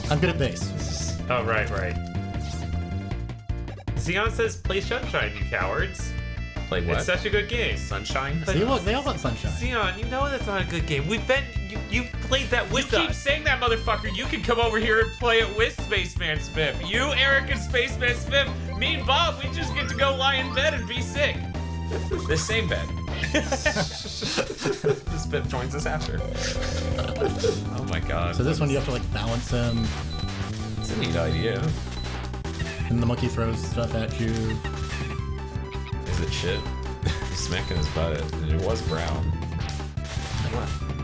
I'm good at bass. Oh, right. Xeon says, play Sunshine, you cowards. Play what? It's such a good game. Sunshine? See, look, they all want Sunshine. Xeon, you know that's not a good game. You played that with You keep us. saying that, motherfucker. You can come over here and play it with Spaceman Spiff. You, Eric, and Spaceman Spiff. Me and Bob, we just get to go lie in bed and be sick. The same bed. The Spiff joins us after. Oh my god. So this one you have to like balance him, It's a neat idea. and the monkey throws stuff at you. Is it shit? He's smacking his butt. It was brown.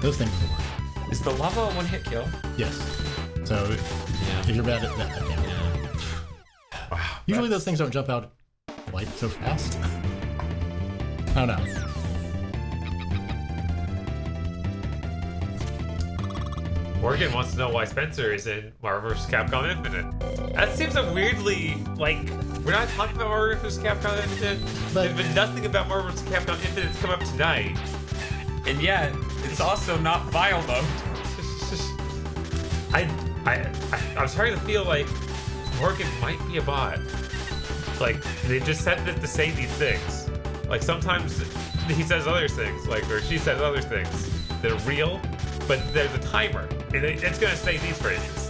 Those things will work. Is the lava a one-hit kill? Yes. So if you're bad at that, yeah. Wow. Usually those things don't jump out quite so fast. I don't know. Morgan wants to know why Spencer is in Marvel vs. Capcom Infinite. That seems a weirdly, like, we're not talking about Marvel vs. Capcom Infinite. But- There's been nothing about Marvel vs. Capcom Infinite that's come up tonight. And yet, it's also not Vile mode. I'm starting to feel like Morgan might be a bot. Like, they just set it to say these things. Like, sometimes he says other things, like, or she says other things that are real, but there's a timer, and it's gonna say these phrases.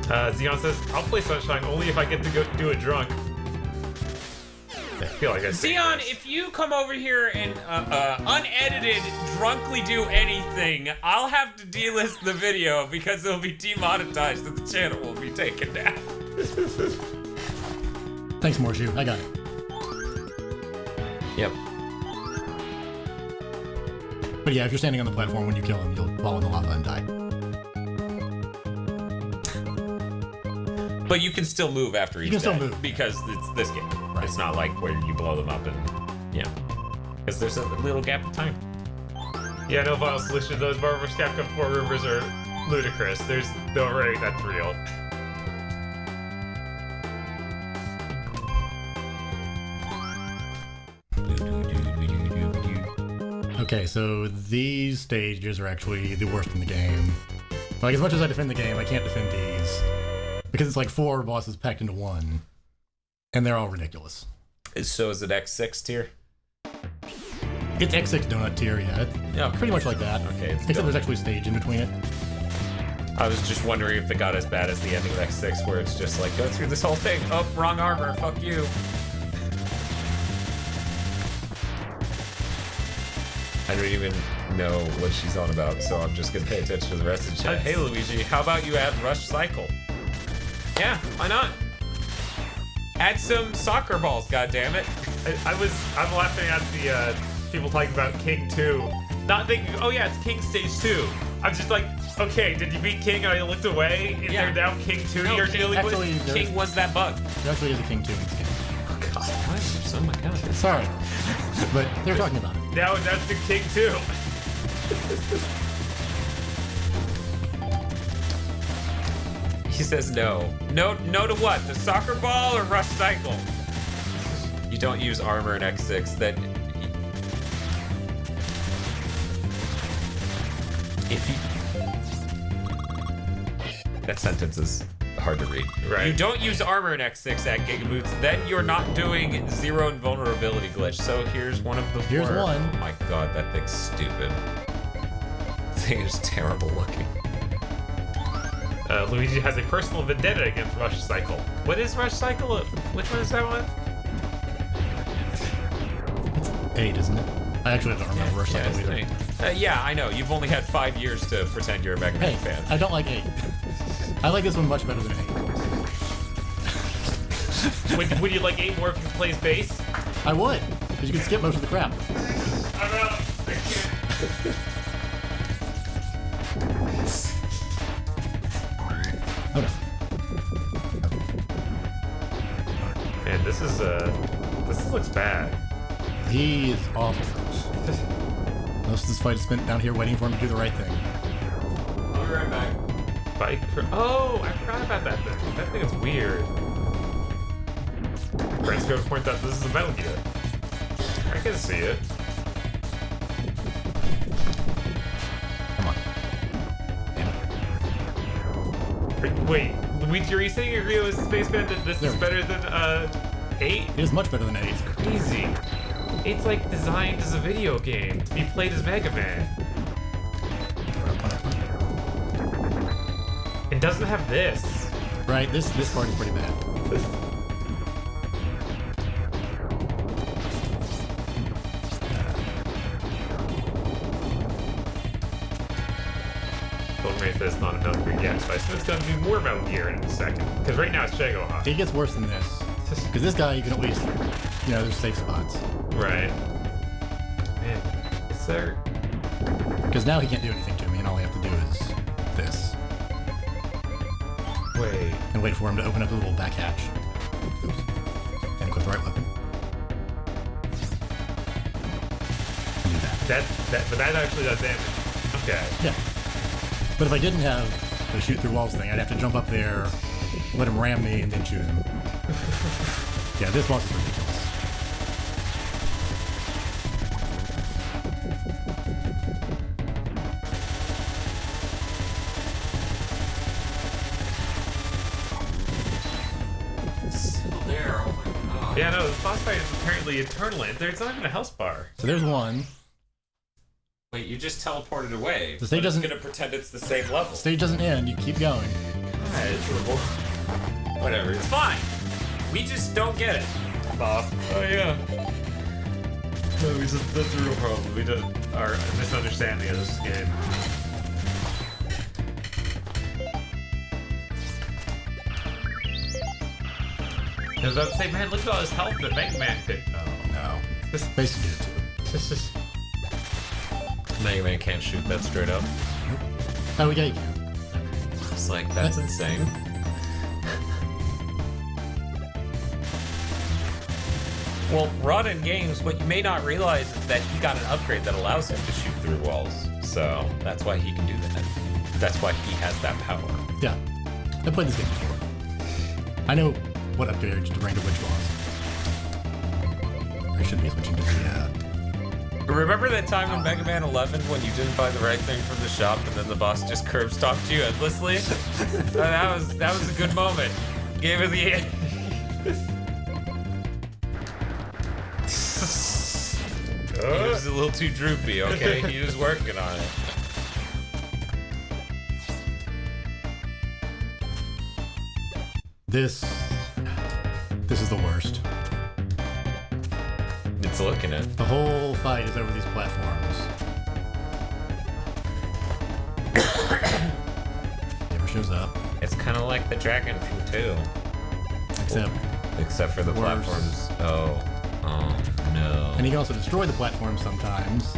Xeon says, I'll play Sunshine only if I get to go do it drunk. I feel like I Xeon, if you come over here and unedited drunkly do anything, I'll have to delist the video because it'll be demonetized and the channel will be taken down. Thanks, Morshu. I got it. Yep. But yeah, if you're standing on the platform when you kill him, you'll fall in the lava and die. But you can still move after each can still day move. because it's this game. Right. It's not like where you blow them up and because there's a little gap of time. Yeah, no viable solution to those Marvel vs. Capcom 4 rumors are ludicrous. There's no way that's real. Okay, so these stages are actually the worst in the game. Like, as much as I defend the game, I can't defend these. Because it's like 4 bosses packed into one. And they're all ridiculous. So is it X6 tier? It's X6 donut tier, yeah. Yeah, Pretty much like that. Okay, it's Except there's actually a stage in between it. I was just wondering if it got as bad as the ending of X6, where it's just like, go through this whole thing. Oh, wrong armor. Fuck you. I don't even know what she's on about, so I'm just gonna pay attention to the rest of the chat. Hey, Luigi, how about you add Rush Cycle? Yeah, why not? Add some soccer balls, goddammit. I'm laughing at the people talking about King 2. Not thinking, oh yeah, it's King Stage 2. I'm just like, okay, did you beat King and I looked away? Is there now King 2 No, you're King dealing with? Actually, King was that bug. there actually is a King 2 in this game. Oh god. Oh my god. Sorry. But they're talking about it. Now that's the King 2. He says no. No to what? The soccer ball or Rush Cycle? You don't use armor in X6, then... If you... That sentence is hard to read. Right. You don't use armor in X6 at Gigaboots, then you're not doing zero invulnerability glitch. So here's one of the Here's four. one. Oh my god, that thing's stupid. The thing is terrible looking. Luigi has a personal vendetta against Rush Cycle. What is Rush Cycle? Which one is that one? It's 8, isn't it? I actually don't remember Rush Cycle it's either. the thing. Yeah, I know. You've only had 5 years to pretend you're a Mega Man Hey, fan. I don't like 8. I like this one much better than 8. Would you like 8 more if you play bass? I would, because you can skip most of the crap. I'm out. I can't. Oh no. Man, this looks bad. He is awful. Most of this fight is spent down here waiting for him to do the right thing. I'll be right back. Oh, I forgot about that thing. That thing is weird. Brent's going to point out this is a Metal Gear. I can see it. Come on. Damn it. Wait, Luigi, are you saying you agree with Spaceman that this is better than 8? It is much better than 8. Crazy. It's like designed as a video game to be played as Mega Man. It doesn't have this. Right, this part is pretty bad. Don't worry if it's not a Metal Gear yet, so I assume it's going to be more Metal Gear in a second. Because right now it's Shagoha. It gets worse than this. Because this guy, you can at least, there's safe spots. Right. Man, is there... Because now he can't do anything to me, and all I have to do is this. Wait. And wait for him to open up the little back hatch. Oops. And equip the right weapon. And do that. But that actually does damage. Okay. Yeah. But if I didn't have the shoot through walls thing, I'd have to jump up there, let him ram me, and then shoot him. Yeah, this boss is ridiculous. Yeah, no, this boss fight is apparently eternal. There's not even a health bar. So there's one. Wait, you just teleported away. The stage doesn't. It's gonna pretend it's the same level. The stage doesn't end. You keep going. Whatever, it's fine. We just don't get it. Bob. Oh yeah. No, that's a real problem. We don't our misunderstanding of this game. I was about to say, man, look at all this health that Mega Man could. Oh No. This Basically did it too. Mega Man can't shoot that straight up. Oh, yeah, you can. It's like, that's insane. Well, Rod in games, what you may not realize is that he got an upgrade that allows him to shoot through walls. So that's why he can do that. That's why he has that power. Yeah. I played this game before. I know what upgrades to bring to which boss. I should be switching to the, Remember that time in Mega Man 11 when you didn't buy the right thing from the shop and then the boss just curb stomped you endlessly? that was a good moment. Gave it the He was a little too droopy, okay? He was working on it. This is the worst. It's looking at. The whole fight is over these platforms. Never shows up. It's kind of like the dragon from 2. Except for the worse. platforms. Oh no. And he can also destroy the platforms sometimes.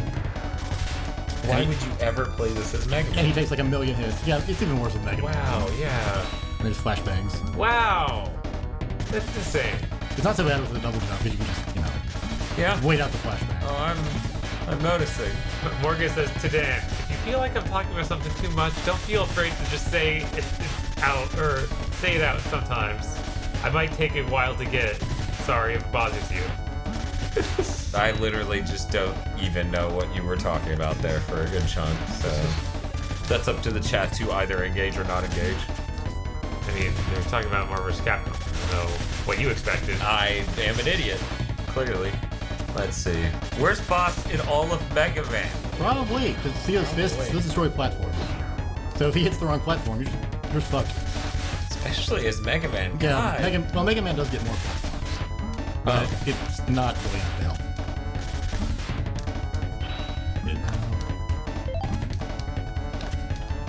Why and he, would you ever play this as Mega Man? And he takes like a million hits. Yeah, it's even worse with Mega Man. wow, yeah. And there's flashbangs. Wow. That's insane. It's not so bad with the double jump because you can just, Yeah. wait out the flashbang. Oh, I'm noticing. Morgan says to Dan, if you feel like I'm talking about something too much, don't feel afraid to just say it out or say it out sometimes. I might take a while to get it. Sorry if it bothers you. I literally just don't even know what you were talking about there for a good chunk, so that's up to the chat to either engage or not engage. I mean, they're talking about Marvel vs. Capcom. I don't know what you expected. I am an idiot, clearly. Let's see. Worst boss in all of Mega Man? Probably, because see those fists, those destroy platforms. So if he hits the wrong platform, you're just fucked. Especially as Mega Man. Yeah, God. Mega Man does get more platforms. But it's not really enough to help.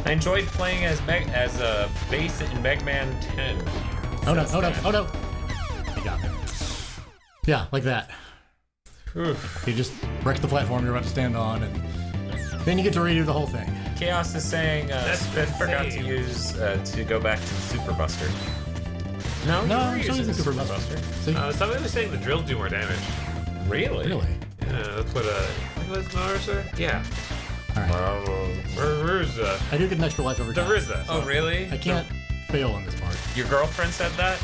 I enjoyed playing as a base in Mega Man 10. Oh no, oh no. He got me. Yeah, like that. Oof. You just wreck the platform you're about to stand on, and then you get to redo the whole thing. Chaos is saying Spiff forgot to insane. use to go back to the Super Buster. No, No, you I'm were still using using the Super Buster. See? Somebody was saying the drills do more damage. Really? Really? Yeah, that's what I think it was Marissa? Yeah. Alright. Marissa. I do get an extra life every time. Marissa. Oh, really? I can't fail on this part. Your girlfriend said that?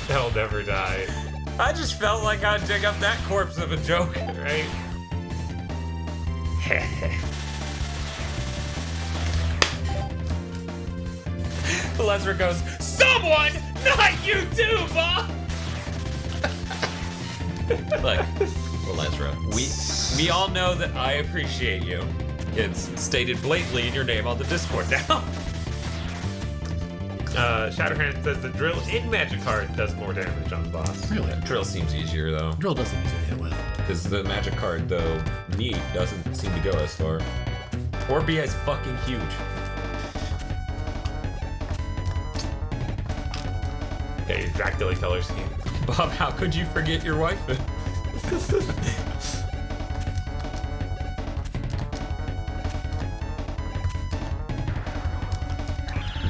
That'll never die. I just felt like I'd dig up that corpse of a joke. Right? Lesnar goes, someone, not you too, Bob! Look, Lesnar, we all know that I appreciate you. It's stated blatantly in your name on the Discord now. Shatterhand says the drill in Magikarp does more damage on the boss. Really? Drill seems easier, though. Drill does seem easy to hit with. Because the magic card, though, neat, doesn't seem to go as far. Or be as fucking huge. Okay, Dracula color scheme. Bob, how could you forget your wife?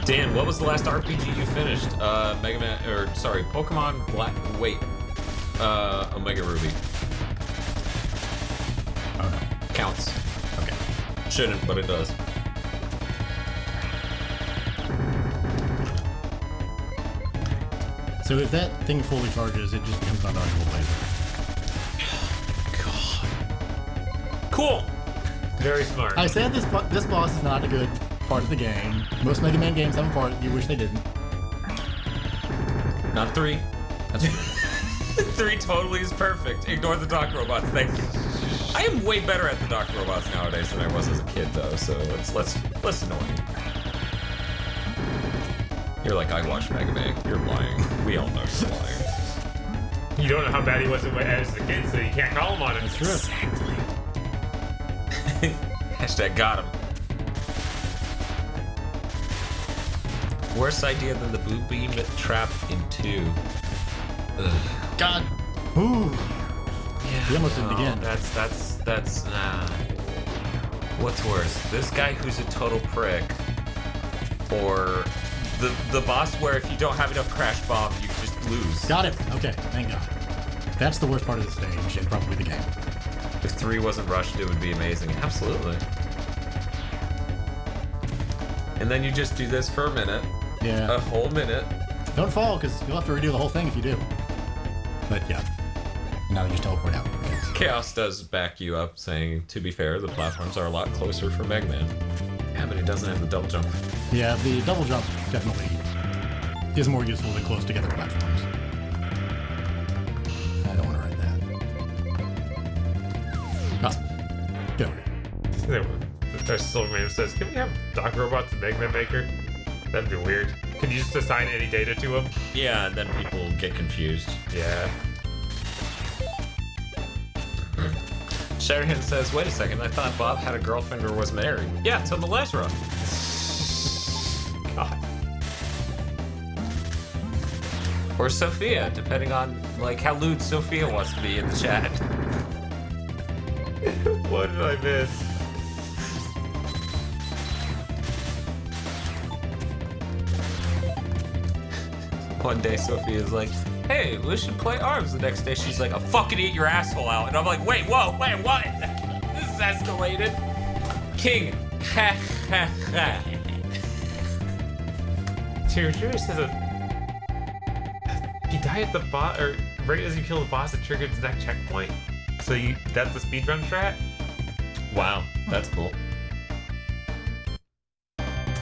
Dan, what was the last RPG you finished? Mega Man, or sorry, Pokemon Black. Wait, Omega Ruby. Oh no. Counts. Okay. Shouldn't, but it does. So if that thing fully charges, it just becomes undodgeable later. God. Cool. Very smart. I said this boss is not a good part of the game. Most Mega Man games have a part you wish they didn't. Not 3. That's 3 totally is perfect. Ignore the dock robots. Thank you. I am way better at the dock robots nowadays than I was as a kid, though. So let's ignore it. You're like, I watched Mega Man. You're lying. We all know you're lying. You don't know how bad he was as a kid, so you can't call him on it. That's true. Exactly. Hashtag got him. Worse idea than the blue beam trap in 2. Ugh. God. Ooh. Yeah. We almost didn't begin. That's what's worse? This guy who's a total prick, or the boss where if you don't have enough crash bomb, you just lose. Got it. Okay, thank God. That's the worst part of the stage and probably the game. If 3 wasn't rushed, it would be amazing. Absolutely. And then you just do this for a minute. Yeah. A whole minute. Don't fall, because you'll have to redo the whole thing if you do. But yeah. And now you just teleport out. Because Chaos does back you up, saying, to be fair, the platforms are a lot closer for Mega Man. Yeah, but it doesn't have the double jump. yeah, the double jump definitely is more useful than close together platforms. I don't want to write that. Awesome. Go. There's Silverman who says, can we have Doc Robots and Mega Man Maker? That'd be weird. Could you just assign any data to him? Yeah, and then people get confused. Yeah. Sheridan says, wait a second, I thought Bob had a girlfriend or was married. Yeah, till the last run. God. Or Sophia, depending on like how lewd Sophia wants to be in the chat. What did I miss? One day Sophia's like, hey, we should play ARMS. The next day she's like, I'll fucking eat your asshole out. And I'm like, wait, whoa, wait, what? This is escalated. King. Ha ha ha. Jerry says that you die at the boss, or right as you kill the boss, it triggers the next checkpoint. So that's the speedrun strat? Wow, that's cool.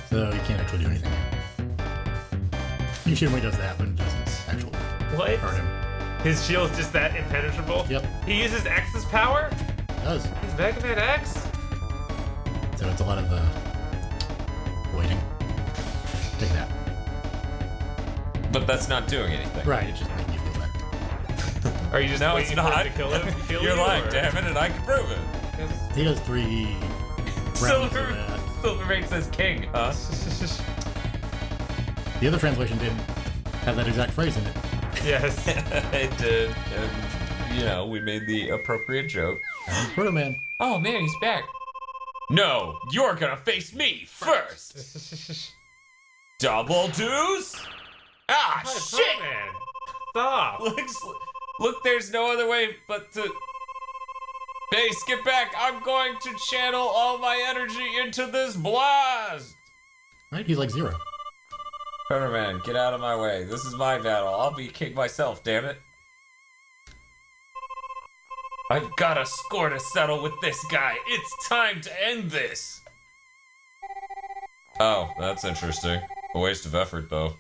So you can't actually do anything. You shoot him when he does that, but it doesn't actually What? hurt him. His shield's just that impenetrable? Yep. He uses X's power? It does. He's Mega Man X? So it's a lot of waiting. Take that. But that's not doing anything. Right, it's just making you feel better. Are you just No, waiting it's not. for him to kill him? You're you, lying, or- damn it, and I can prove it. He does 3 rounds of that. Silvermane says king, huh? The other translation did have that exact phrase in it. Yes. It did, and you know, we made the appropriate joke. Proto Man. Oh man, he's back. No, you're gonna face me first. Double deuce? Ah, shit! Man. Stop. Look, there's no other way but to... Base, get back! I'm going to channel all my energy into this blast! Right? He's like 0. Man, get out of my way. This is my battle. I'll be king myself, damn it. I've got a score to settle with this guy. It's time to end this. Oh, that's interesting. A waste of effort, though.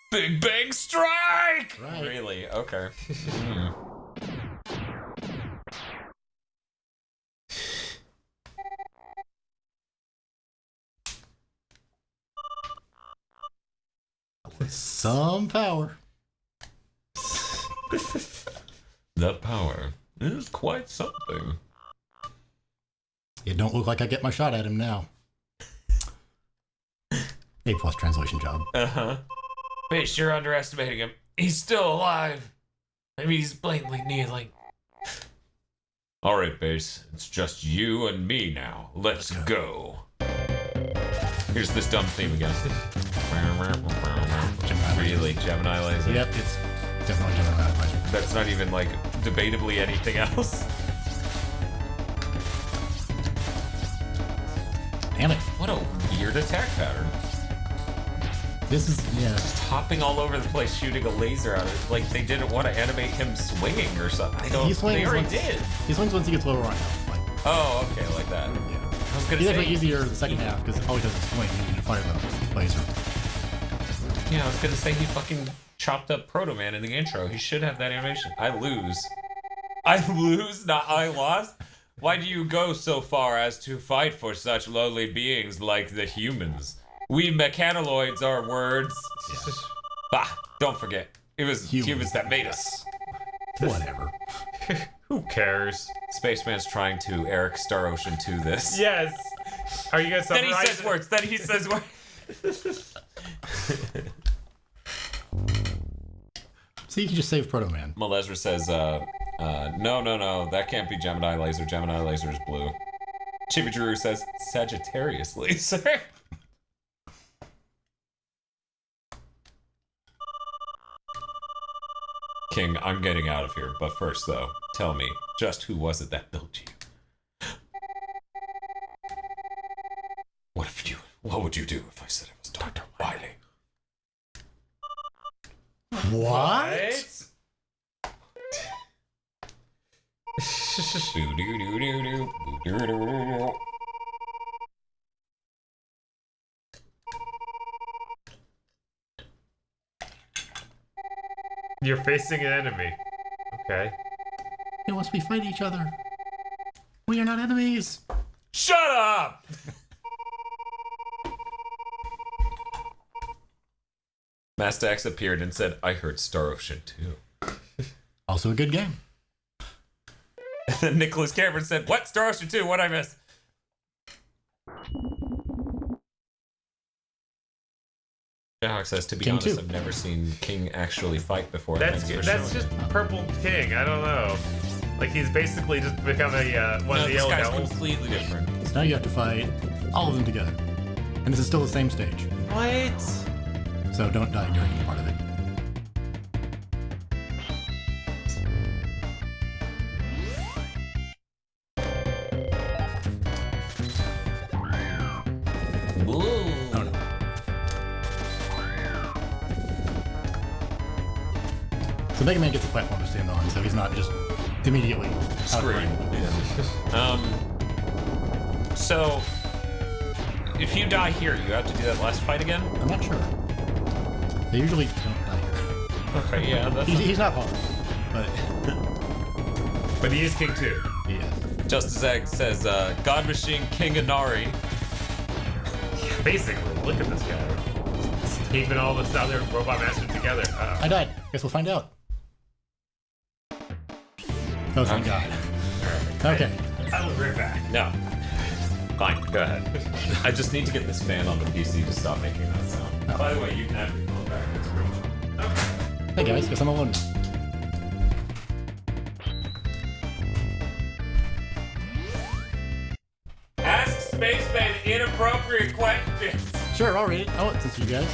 Big Bang Strike! Right. Really? Okay. Some power. That power is quite something. It don't look like I get my shot at him now. A+ translation job. Uh-huh. Base, you're underestimating him. He's still alive. I mean, he's blatantly kneeling. Alright, Base. It's just you and me now. Let's go. Here's this dumb theme again. Really, Gemini laser? Yep, it's definitely Gemini laser. That's not even like debatably anything else. Damn it. What a weird attack pattern. This is, yeah. Just hopping all over the place, shooting a laser out of it. Like they didn't want to animate him swinging or something. I don't. They already did. He swings once he gets lower on health. Like, Oh, okay, like that. yeah. I was gonna He's say. actually easier the second half because all he does is swing and you fire the laser. Yeah, I was gonna say he fucking chopped up Proto Man in the intro. He should have that animation. I lose. I lose, not I lost. Why do you go so far as to fight for such lowly beings like the humans? We mechanoloids are words. Bah, don't forget. It was humans that made us. Whatever. Who cares? Spaceman's trying to Eric Star Ocean to this. Yes. Are you gonna Then summarize he says words. Then he says words. See, you can just save Proto Man. Malezra says, no, that can't be Gemini laser. Gemini laser is blue. Chibi Drew says, Sagittarius laser. King, I'm getting out of here, but first, though, tell me, just who was it that built you? What would you do if I said it was Dr. Wily? What? You're facing an enemy. Okay. Unless we fight each other. We are not enemies. Shut up! Master X appeared and said, I heard Star Ocean too. Also a good game. And then Nicholas Cameron said, what? Star Ocean 2? What'd I miss? Jayhawk says, to be King honest, 2. I've never seen King actually fight before. That's Thanks for just showing me. Purple King. I don't know. Like he's basically just become a one of the this yellow guy's devils. completely different. So now you have to fight all of them together. And this is still the same stage. What? So don't die during any part of it. Whoa. Oh no. So Mega Man gets a platform to stand on, so he's not just immediately Screwed. So, if you die here, you have to do that last fight again? I'm not sure. They usually don't die here. Okay, yeah, that's He's not hard, but But he is King too. he is. Justice Egg says, God Machine King Inari. Basically, look at this guy. Keeping all this other robot masters together. I died. Guess we'll find out. Oh, thank God. Okay. I will be right back. No. Fine, go ahead. I just need to get this fan on the PC to stop making that sound. Oh. By the way, you can have your phone back. It's great. Hey guys, guess I'm alone. Ask Spaceman inappropriate questions. Sure, I'll read it. I want to see you guys.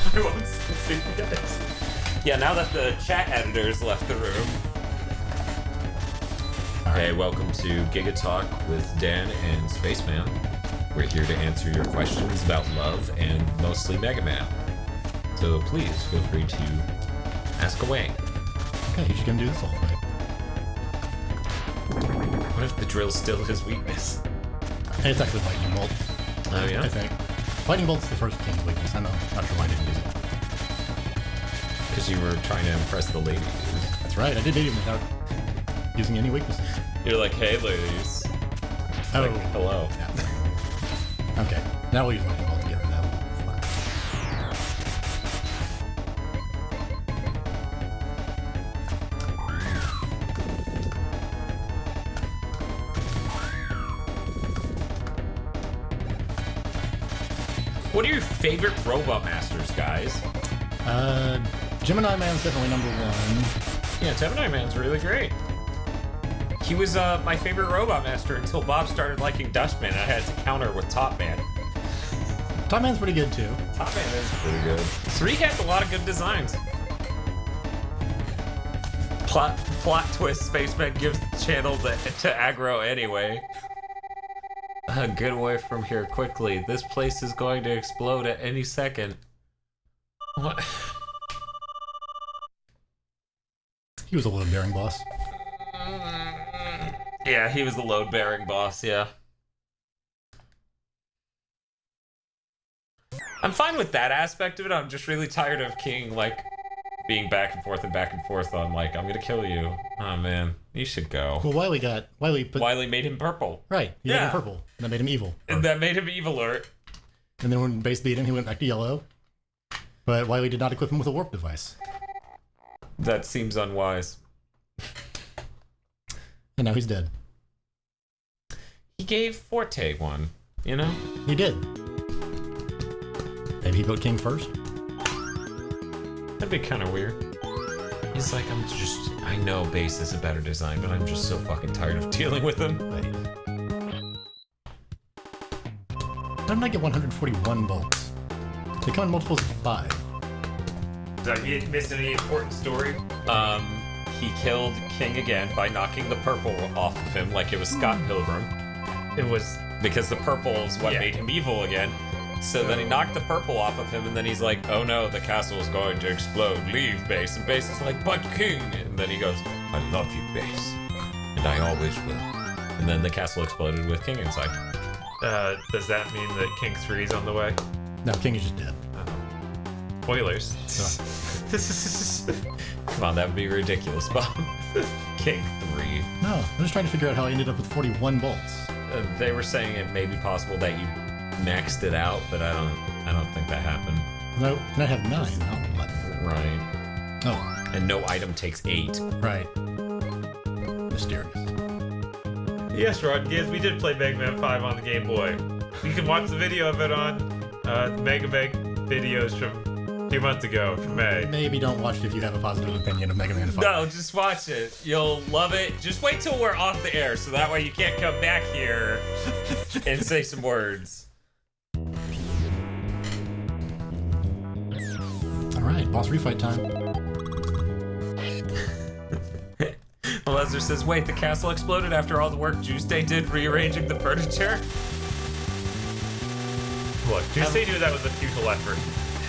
Everyone see you guys. Yeah, now that the chat editors left the room. Hey, welcome to Giga Talk with Dan and Spaceman. We're here to answer your questions about love and mostly Mega Man. So please feel free to ask away. Okay, he's just gonna do this whole fight. What if the drill's still his weakness? Hey, it's actually Lightning Bolt, Oh I yeah? think. Lightning Bolt's the first King's weakness. I'm not sure why I didn't use it. Because you were trying to impress the ladies. That's right, I did beat him without using any weaknesses. You're like, hey ladies. Oh. Like, hello. Yeah. Okay, now we'll use Lightning Bolt to get rid of that. What are your favorite Robot Masters, guys? Gemini Man's definitely number one. Yeah, Gemini Man's really great. He was my favorite Robot Master until Bob started liking Dustman and I had to counter with Top Man. Top Man's pretty good too. Top Man is pretty good. 3 has a lot of good designs. Plot twist, Spaceman gives the channel to aggro anyway. Get away from here quickly. This place is going to explode at any second. What? He was a load-bearing boss. Yeah, he was the load-bearing boss, yeah. I'm fine with that aspect of it. I'm just really tired of King, like, being back and forth on, like, I'm gonna kill you. Oh, man. You should go. Well, Wily made him purple. Right. He made him purple. And that made him evil. And that made him eviler. And then when Base beat him, he went back to yellow. But Wily did not equip him with a warp device. That seems unwise. And now he's dead. He gave Forte one, you know? He did. Maybe he put King first? That'd be kind of weird. He's like, I know Base is a better design, but I'm just so fucking tired of dealing with him. Right. How did I get 141 bolts? They come in multiples of 5. Did I miss any important story? He killed King again by knocking the purple off of him like it was Scott Pilgrim. It was... Because the purple is what made him evil again. So then he knocked the purple off of him, and then he's like, oh no, the castle is going to explode. Leave, Base. And Base is like, but King. And then he goes, I love you, Base. And I always will. And then the castle exploded with King inside. Does that mean that King 3 is on the way? No, King is just dead. Spoilers. Come on, that would be ridiculous, Bob. King 3. No, I'm just trying to figure out how I ended up with 41 bolts. They were saying it may be possible that you maxed it out, but I don't think that happened. No, then I have 9, not 1. Right. Oh. And no item takes 8. Right. Mysterious. Yes, Rod Gibbs, we did play Mega Man 5 on the Game Boy. You can watch the video of it on Mega Meg videos from 2 months ago, from May. Maybe don't watch it if you have a positive opinion of Mega Man 5. No, just watch it. You'll love it. Just wait till we're off the air, so that way you can't come back here and say some words. Alright, boss refight time. Lesnar says, wait, the castle exploded after all the work Juice-Day did rearranging the furniture? Look, Juice-Day knew that was a futile effort.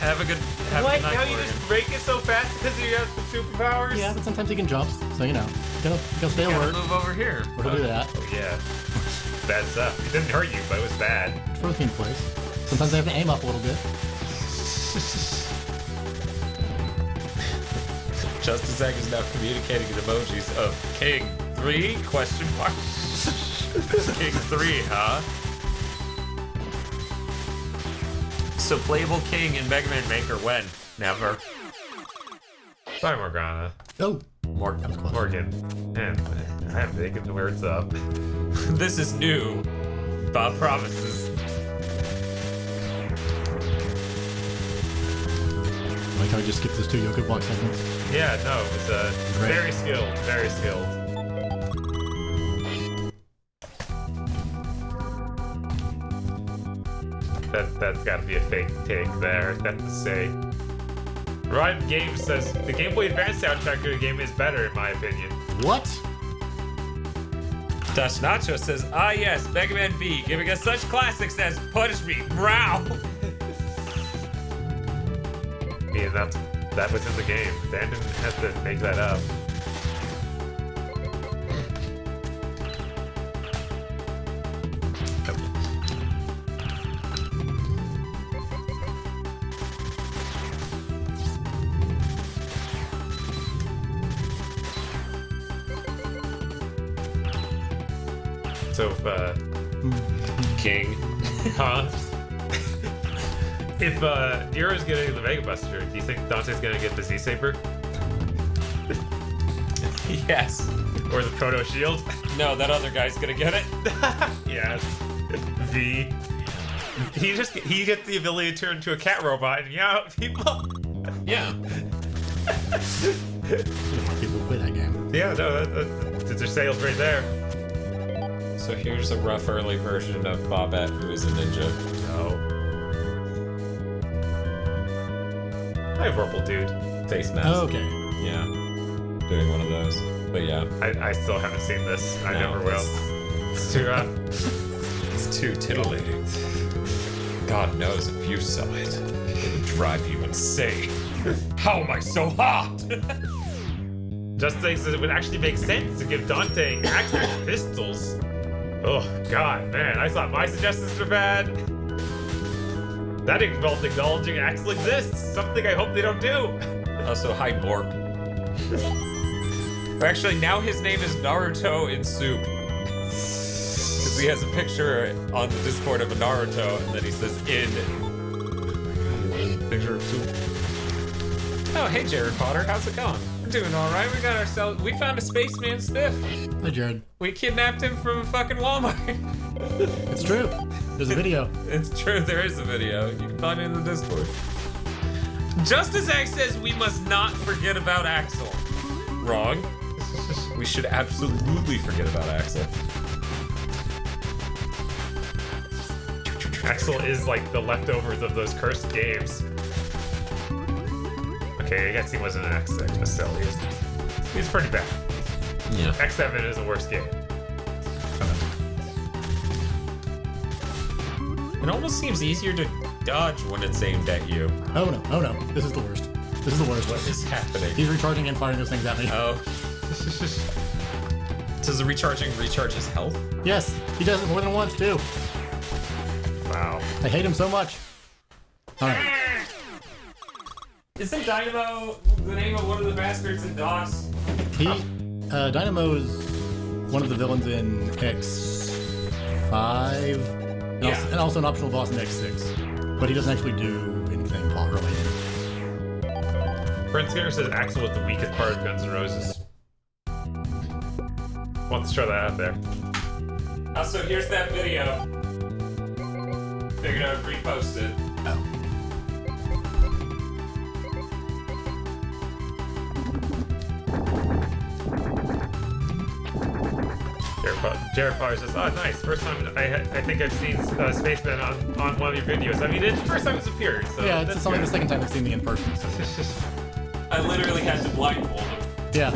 Have a good I like night, how you Morgan. just break it so fast because you have some superpowers. Yeah, but sometimes he can jump, so you know. Gotta stay You gotta alert. move over here. Or he'll do that. Oh yeah. Bad stuff. It didn't hurt you, but it was bad. First team place. Sometimes I have to aim up a little bit. Justice Egg is now communicating in emojis of King 3? Question mark. King 3, huh? So playable King in Mega Man Maker when? Never. Bye, Morgana. Oh! That was close. Morgan. Man, I'm making the words up. This is new. Bob promises. I like how I just skipped those 2 Yoku block segments. Yeah, no, it was Great. very skilled, very skilled. That's got to be a fake take there, that's to say. Ryan Games says, the Game Boy Advance soundtrack of the game is better, in my opinion. What? Dash Nacho says, ah yes, Mega Man V, giving us such classics as Punish Me, Brow. I mean, that was in the game. Dan didn't have to make that up. So, King. huh? If Nero's getting the Mega Buster, do you think Dante's gonna get the Z Saber? Yes. Or the Proto Shield? No, that other guy's gonna get it. Yes. V. He gets the ability to turn into a cat robot and yell at people. Yeah. People play that game. Yeah, no, their sales right there. So here's a rough early version of Bobette, who is a ninja. No. Hi, Vorpal dude. Face mask. Oh, okay. Yeah. Doing one of those. But yeah. I still haven't seen this. I No, never will. It's too It's too titillating. God knows if you saw it, it would drive you insane. How am I so hot? Just thinks that it would actually make sense to give Dante accurate pistols. Oh, God, man, I thought my suggestions were bad. That involved acknowledging Axel exists, something I hope they don't do. Also, hi, Bork. Actually, now his name is Naruto in Soup. Because he has a picture on the Discord of a Naruto, and then he says, in. Picture of Soup. Oh, hey, Jared Potter, how's it going? We're doing all right. We found a Spaceman Spiff. Hi, Jared. We kidnapped him from a fucking Walmart. It's true. There's a video. It's true, there is a video. You can find it in the Discord. Justice X says we must not forget about Axel. Wrong. We should absolutely forget about Axel. Axel is like the leftovers of those cursed games. Okay, I guess he wasn't an X6, but still, he's pretty bad. Yeah. X7 is the worst game. It almost seems easier to dodge when it's aimed at you. Oh no, oh no. This is the worst. This is the worst. What is happening? He's recharging and firing those things at me. Oh. Does the recharging recharge his health? Yes, he does it more than once too. Wow. I hate him so much. Alright. Isn't Dynamo the name of one of the bastards in DOS? Dynamo is one of the villains in X5. Yeah. And also an optional boss in X6. But he doesn't actually do anything plot related. Brent Skinner says Axel was the weakest part of Guns N' Roses. Want to throw that out there. Also, here's that video. Figured I would repost it. Oh. Jared Potter says, "Oh, nice. First time I think I've seen Spaceman on one of your videos. I mean, it's the first time it's appeared. So Yeah, that's it's only good. the second time I've seen me in person. So. I literally had to blindfold him. Yeah.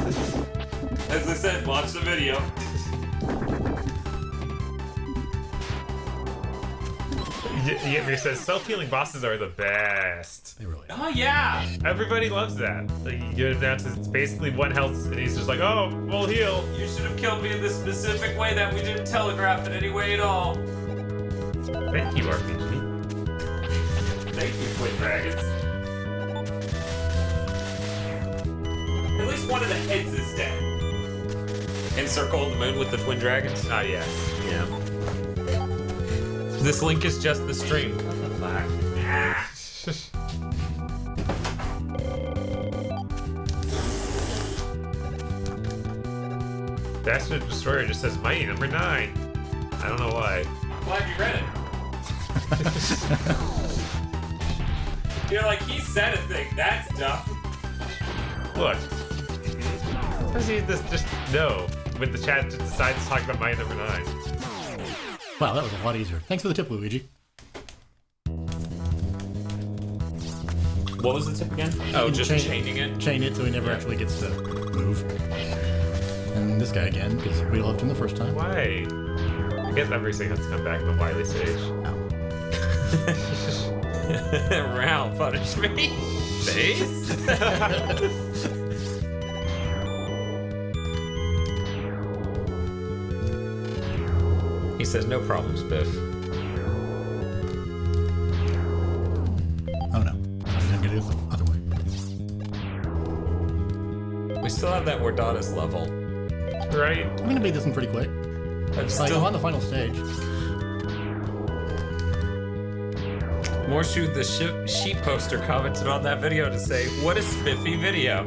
As I said, watch the video. He says self-healing bosses are the best. They really are. Oh yeah! Everybody loves that. Like, you get it down to it's basically one health, and he's just like, "Oh, we'll heal." You should have killed me in this specific way that we didn't telegraph in any way at all. Thank you, RPG. Thank you, Twin Dragons. At least one of the heads is dead. Encircle the moon with the Twin Dragons? Ah, yes. Yeah. This link is just the stream. What the fuck? Ah. Bastard Destroyer just says mighty number 9. I don't know why. I'm glad you read it. You're like, he said a thing. That's dumb. Look. Does he just know when the chat just decides to talk about mighty number 9? Wow, that was a lot easier. Thanks for the tip, Luigi. What was the tip again? Oh, can just chaining it? Chain it so he never actually gets to move. And this guy again, because we loved him the first time. Why? I guess everything has to come back to the Wily stage. Ralph, punish me. Face? He says, no problem, Spiff. Oh no. I was gonna get it the other way. We still have that Wardatus level. Right? I'm gonna beat this one pretty quick. I'm I'm on the final stage. Morshoot the sheep poster commented on that video to say, what a spiffy video.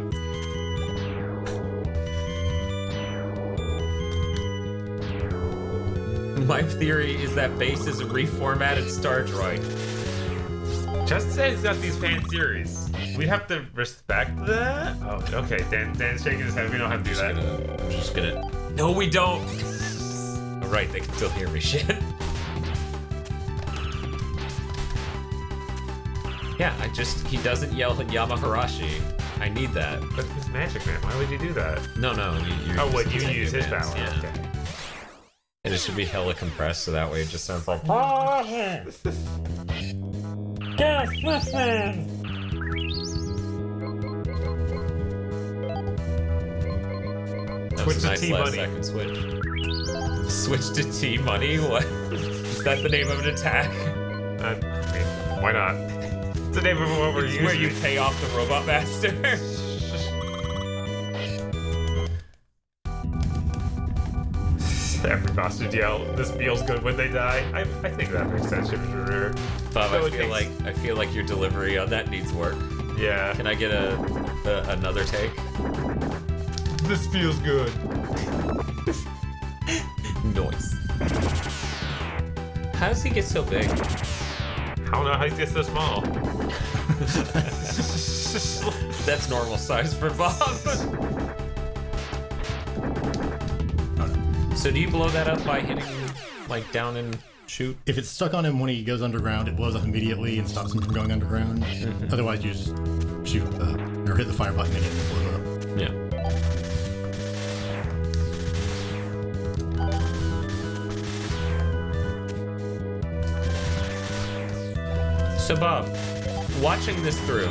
My theory is that Base is a reformatted Star Droid. Just said he's got these fan theories. We have to respect that? Oh, okay. Dan's shaking his head. We don't have to do that. I'm just gonna... No, we don't! Alright, they can still hear me, shit. Yeah, he doesn't yell Yamaharashi. I need that. But he's Magic Man. Why would you do that? No. Oh, what, you use his power? Yeah. Okay. And it should be hella compressed so that way it just sounds like. Switch to nice T-Money. second switch. Switch to T-Money? What? Is that the name of an attack? I mean, why not? It's the name of what we're It's using. where you pay off the Robot Master. Every bastard yell, "This feels good" when they die. I think that makes sense. Bob, So I feel like your delivery on that needs work. Yeah. Can I get another take? This feels good. Noise. How does he get so big? I don't know how he gets so small. That's normal size for Bob. So do you blow that up by hitting like down and shoot? If it's stuck on him when he goes underground, it blows up immediately and stops him from going underground. Otherwise, you just shoot or hit the fire button again and it blows up. Yeah. So Bob, watching this through,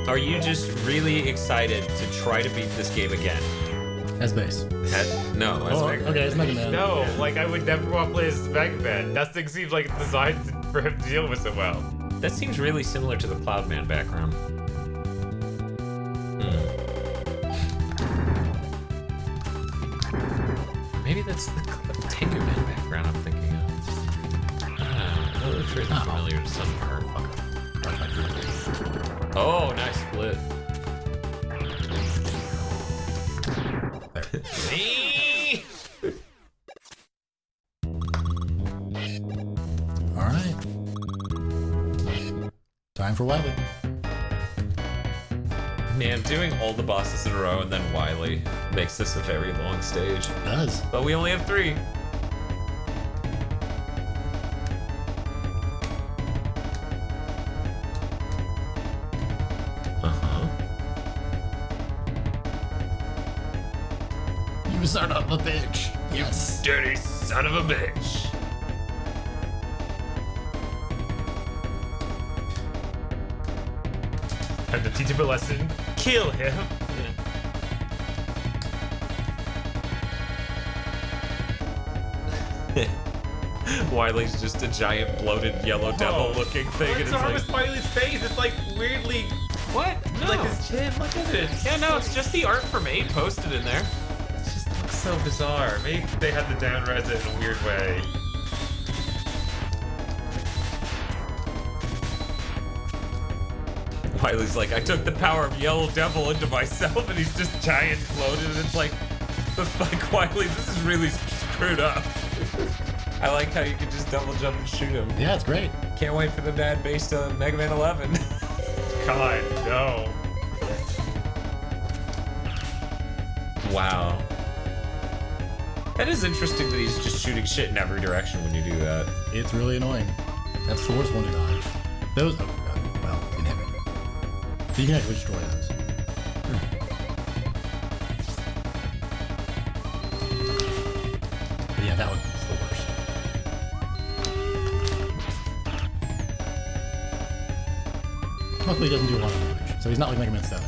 are you just really excited to try to beat this game again? As base. No, as Mega Man. Okay, it's Mega Man. No, like I would never want to play as Mega Man. That thing seems like it's designed for him to deal with so well. That seems really similar to the Cloudman background. Maybe that's the Tengu Man background I'm thinking of. That looks really familiar to some part. Oh, nice split. Alright. Time for Wily. Man, doing all the bosses in a row and then Wily makes this a very long stage. It does. But we only have 3. You son of a bitch. Yes. Dirty son of a bitch. Time to teach him a lesson. Kill him. Wily's just a giant bloated yellow devil looking thing. And What's it's wrong like, with Wily's face? It's like weirdly what? No. like his chin. Look at it. Yeah, no, it's just the art from 8 posted in there. It just looks so bizarre. Maybe they had to down-res it in a weird way. Wily's like, I took the power of Yellow Devil into myself, and he's just giant bloated, and it's like, the fuck, Wily, this is really screwed up. I like how you can just double jump and shoot him. Yeah, it's great. Can't wait for them to add based on Mega Man 11. God, no. Wow. That is interesting that he's just shooting shit in every direction when you do that. It's really annoying. That's the worst one to dodge. Those, well, inhibit. So you can actually destroy those. But yeah, that one is the worst. Luckily, he doesn't do a lot of damage, so he's not like Mega Man 7.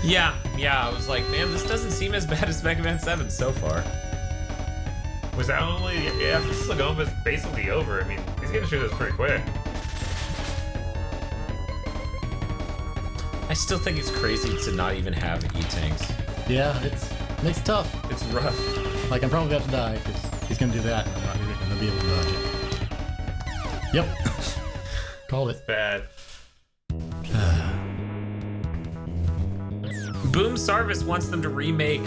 Yeah, I was like, man, this doesn't seem as bad as Mega Man 7 so far. Was that only... Yeah, this is like almost basically over. I mean, he's gonna shoot this pretty quick. I still think it's crazy to not even have E-Tanks. Yeah, makes it tough. It's rough. Like, I'm probably about to die, because he's gonna do that, and I'm not really gonna be able to dodge it. Yep. Called it. Bad. Boom Sarvis wants them to remake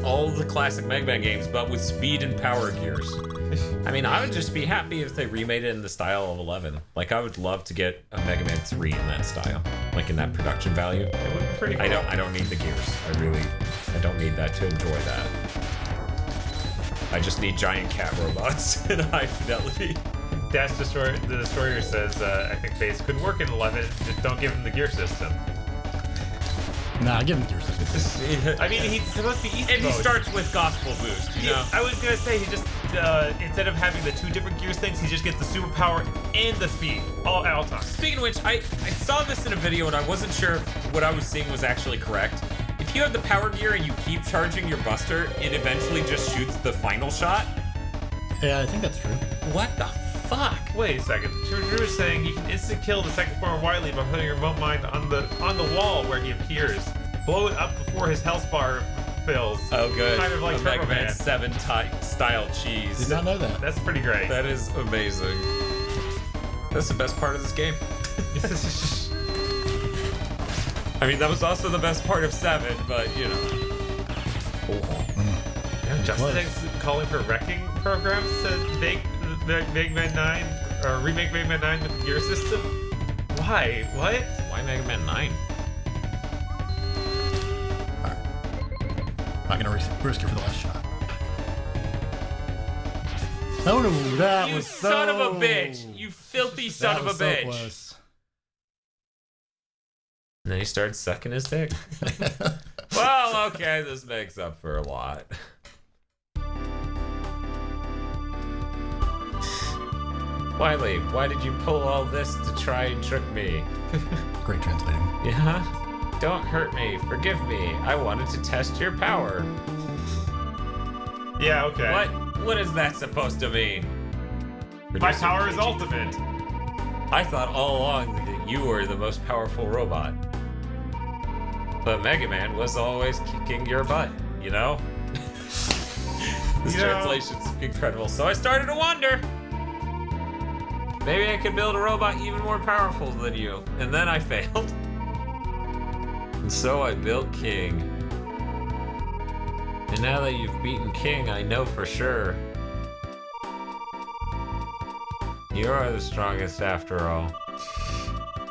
all the classic Mega Man games, but with speed and power gears. I mean, I would just be happy if they remade it in the style of 11. Like, I would love to get a Mega Man 3 in that style, like in that production value. It would be pretty cool. I don't need the gears. I don't need that to enjoy that. I just need giant cat robots in high fidelity. Dash Destroyer, the Destroyer says, I think Base could work in 11, just don't give him the gear system. Nah, give him gear system. I mean, he's supposed to be easy And he starts with Gospel Boost, you know? I was gonna say, he just, instead of having the 2 different gears things, he just gets the superpower and the speed, all at all times. Speaking of which, I saw this in a video and I wasn't sure if what I was seeing was actually correct. If you have the power gear and you keep charging your Buster, it eventually just shoots the final shot. Yeah, I think that's true. What the fuck? Wait a second. Drew is saying you can instant kill the second form of Wily by putting your remote mind on the wall where he appears. Blow it up before his health bar fills. Oh, good. Kind of like a Mega Turbo Man Man. 7 style cheese. Did not know that. That's pretty great. That is amazing. That's the best part of this game. I mean, that was also the best part of 7, but you know. Justin's calling for wrecking programs to make Mega Man 9 or remake Mega Man 9 with the gear system. Why? What? Why Mega Man 9? Not gonna risk it for the last shot. Oh no, that You was son so... of a bitch! You filthy son That of a was so bitch! close. And then he starts sucking his dick. Well, okay, this makes up for a lot. Wily, why did you pull all this to try and trick me? Great translating. Yeah? Don't hurt me. Forgive me. I wanted to test your power. Yeah, okay. What is that supposed to mean? My Producer power is KG. ultimate. I thought all along that you were the most powerful robot. But Mega Man was always kicking your butt, you know? This translation's incredible. So I started to wonder. Maybe I could build a robot even more powerful than you. And then I failed. And so I built King. And now that you've beaten King, I know for sure. You are the strongest after all.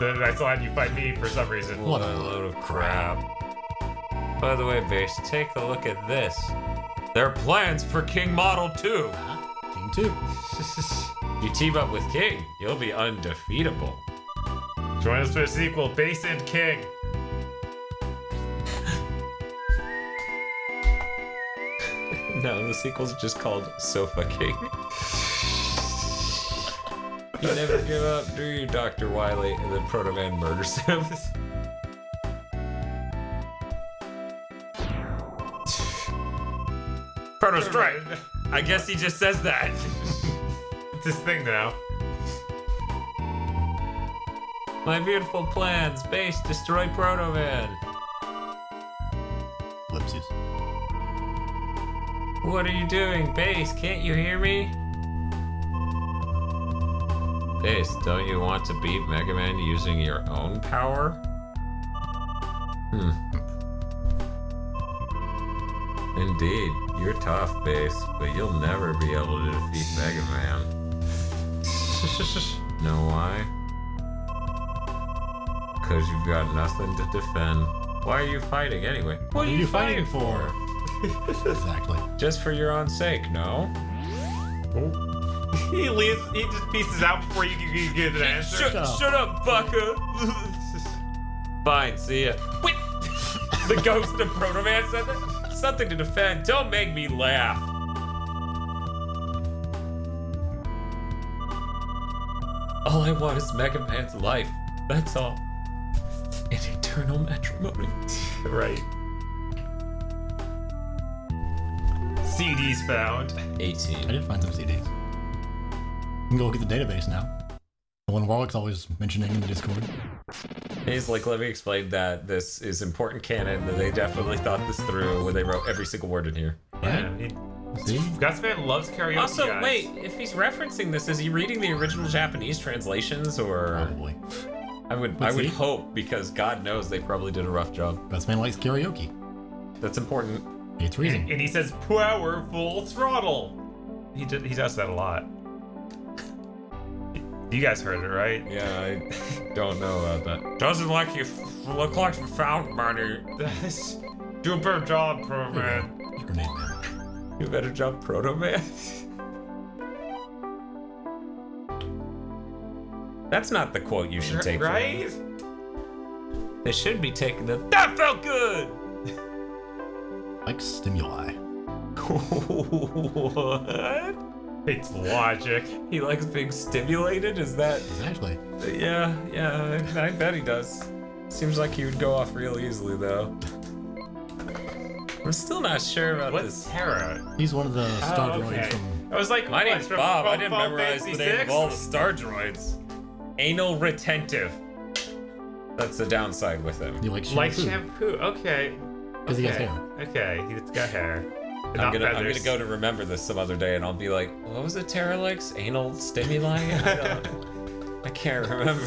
I still had you fight me for some reason. What a load of crap. By the way, Base, take a look at this. There are plans for King Model 2. King 2. You team up with King, you'll be undefeatable. Join us for a sequel, Base and King. No, the sequel's just called Sofa King. You never give up, do you, Dr. Wily? And then Proto Man murders him. Proto Strike! I guess he just says that. It's his thing now. My beautiful plans. Base, destroy Proto Man. Whoopsies. What are you doing? Base, can't you hear me? Base, don't you want to beat Mega Man using your own power? Indeed, you're tough, Base, but you'll never be able to defeat Mega Man. Know why? Because you've got nothing to defend. Why are you fighting anyway? What are you fighting for? Exactly. Just for your own sake, no? He leaves. He just pieces out before you can get an answer. Shut up, Bucka! Fine, see ya. Wait! The ghost of Proto Man said that? Something to defend. Don't make me laugh. All I want is Mega Man's life. That's all. And eternal matrimony. Right. CDs found. 18. I did find some CDs. You can go look at the database now. The one Warwick's always mentioning in the Discord. He's like, let me explain that this is important canon, that they definitely thought this through when they wrote every single word in here. Yeah. See? Gotsman loves karaoke. Also, guys. wait, if he's referencing this, is he reading the original Japanese translations, or Probably. I would Let's see. hope, because God knows they probably did a rough job. Gotsman likes karaoke. That's important. It's reason. And he says powerful throttle. He does that a lot. You guys heard it, right? Yeah, I don't know about that. Doesn't like you look like you found money. Do a better job, Pro Man. Grenade man. You better jump, Proto Man. That's not the quote you should take. Right? They should be taking the. That felt good. Like stimuli. What? It's logic. He likes being stimulated? Is that? Exactly. Yeah, I bet he does. Seems like he would go off real easily, though. I'm still not sure about What's this. Terra? He's one of the star droids okay. from. I was like, My name's from Bob. I Final didn't memorize the Fantasy name of VI? all the star droids. Anal retentive. That's the downside with him. You like shampoo. Like shampoo. Okay. Because he has hair. Okay, he's got hair. I'm Not gonna feathers. go to remember this some other day, and I'll be like, what was it Tara likes? Anal stimuli? I can't remember.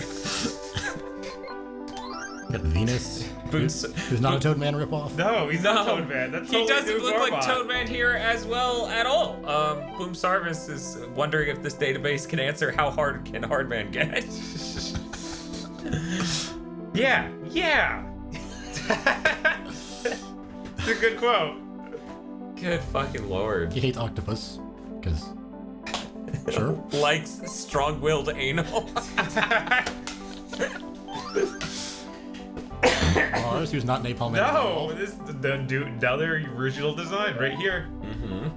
Got Venus. Boots. Who's not a Toadman ripoff. No, he's not Toad Man. That's He totally doesn't new look like Gorbot. Toadman here as well at all. Boom Sarvis is wondering if this database can answer how hard can Hardman get. Yeah. It's a good quote. Good fucking lord. He hates octopus. Because. Sure. Likes strong-willed anal. Mars, who's not Napalm Man. at No, all. this is another original design right here. Mm-hmm.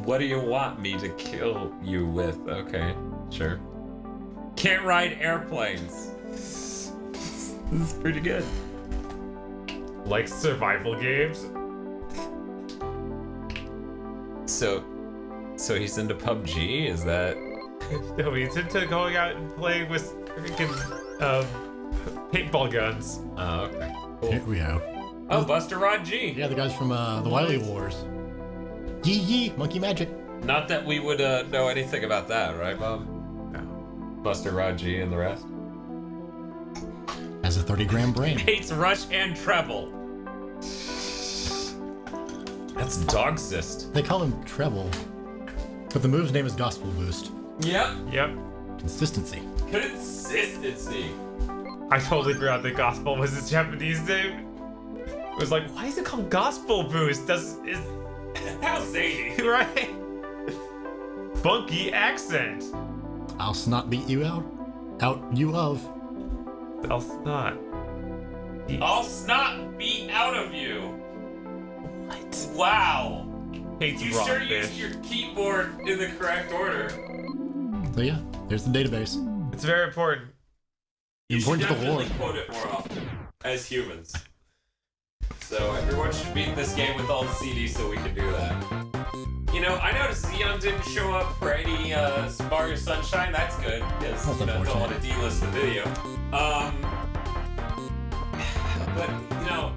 What do you want me to kill you with? Okay, sure. Can't ride airplanes. This is pretty good. Like survival games. So he's into PUBG? Is that? No, he's into going out and playing with freaking paintball guns. Oh, okay. Here Cool. we go. Oh, Buster Rod G. Yeah, the guys from the Wily Wars. Yee yee, monkey magic. Not that we would know anything about that, right, Bob? No. Buster Rod G and the rest. Has a 30-gram brain. Hates rush and treble. That's Dogsist. They call him Treble. But the move's name is Gospel Boost. Yep. Consistency. Consistency. I totally forgot that Gospel was his Japanese name. It was like, why is it called Gospel Boost? How zany. Right? Funky accent. I'll snot beat you out. Out you of. Else not. I'll snot beat out of you. What? Wow. Hates You raw sure fish. used your keyboard in the correct order. So yeah, there's the database. It's very important. You should Important to the definitely lore. quote it more often, as humans. So everyone should beat this game with all the CDs so we can do that. You know, I noticed Xeon didn't show up for any Mario Sunshine. That's good, because That's don't want to unfortunate. delist the video. But, you know,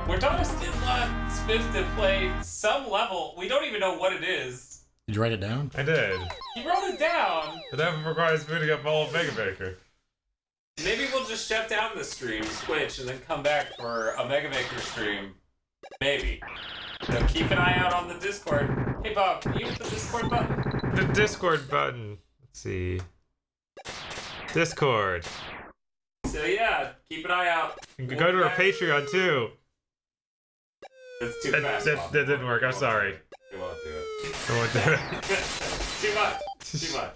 we're done still want Spiff to play some level. We don't even know what it is. Did you write it down? I did. He wrote it down. But that requires booting up all of Mega Maker. Maybe we'll just shut down the stream, switch, and then come back for a Mega Maker stream. Maybe. So keep an eye out on the Discord. Hey Bob, can you hit the Discord button? The Discord button. Let's see. Discord. So yeah, keep an eye out. You can go to our Patreon too. That's too That, fast. that, Bob. that didn't work. I'm sorry. You won't do it. I won't do it. Too much. Too much.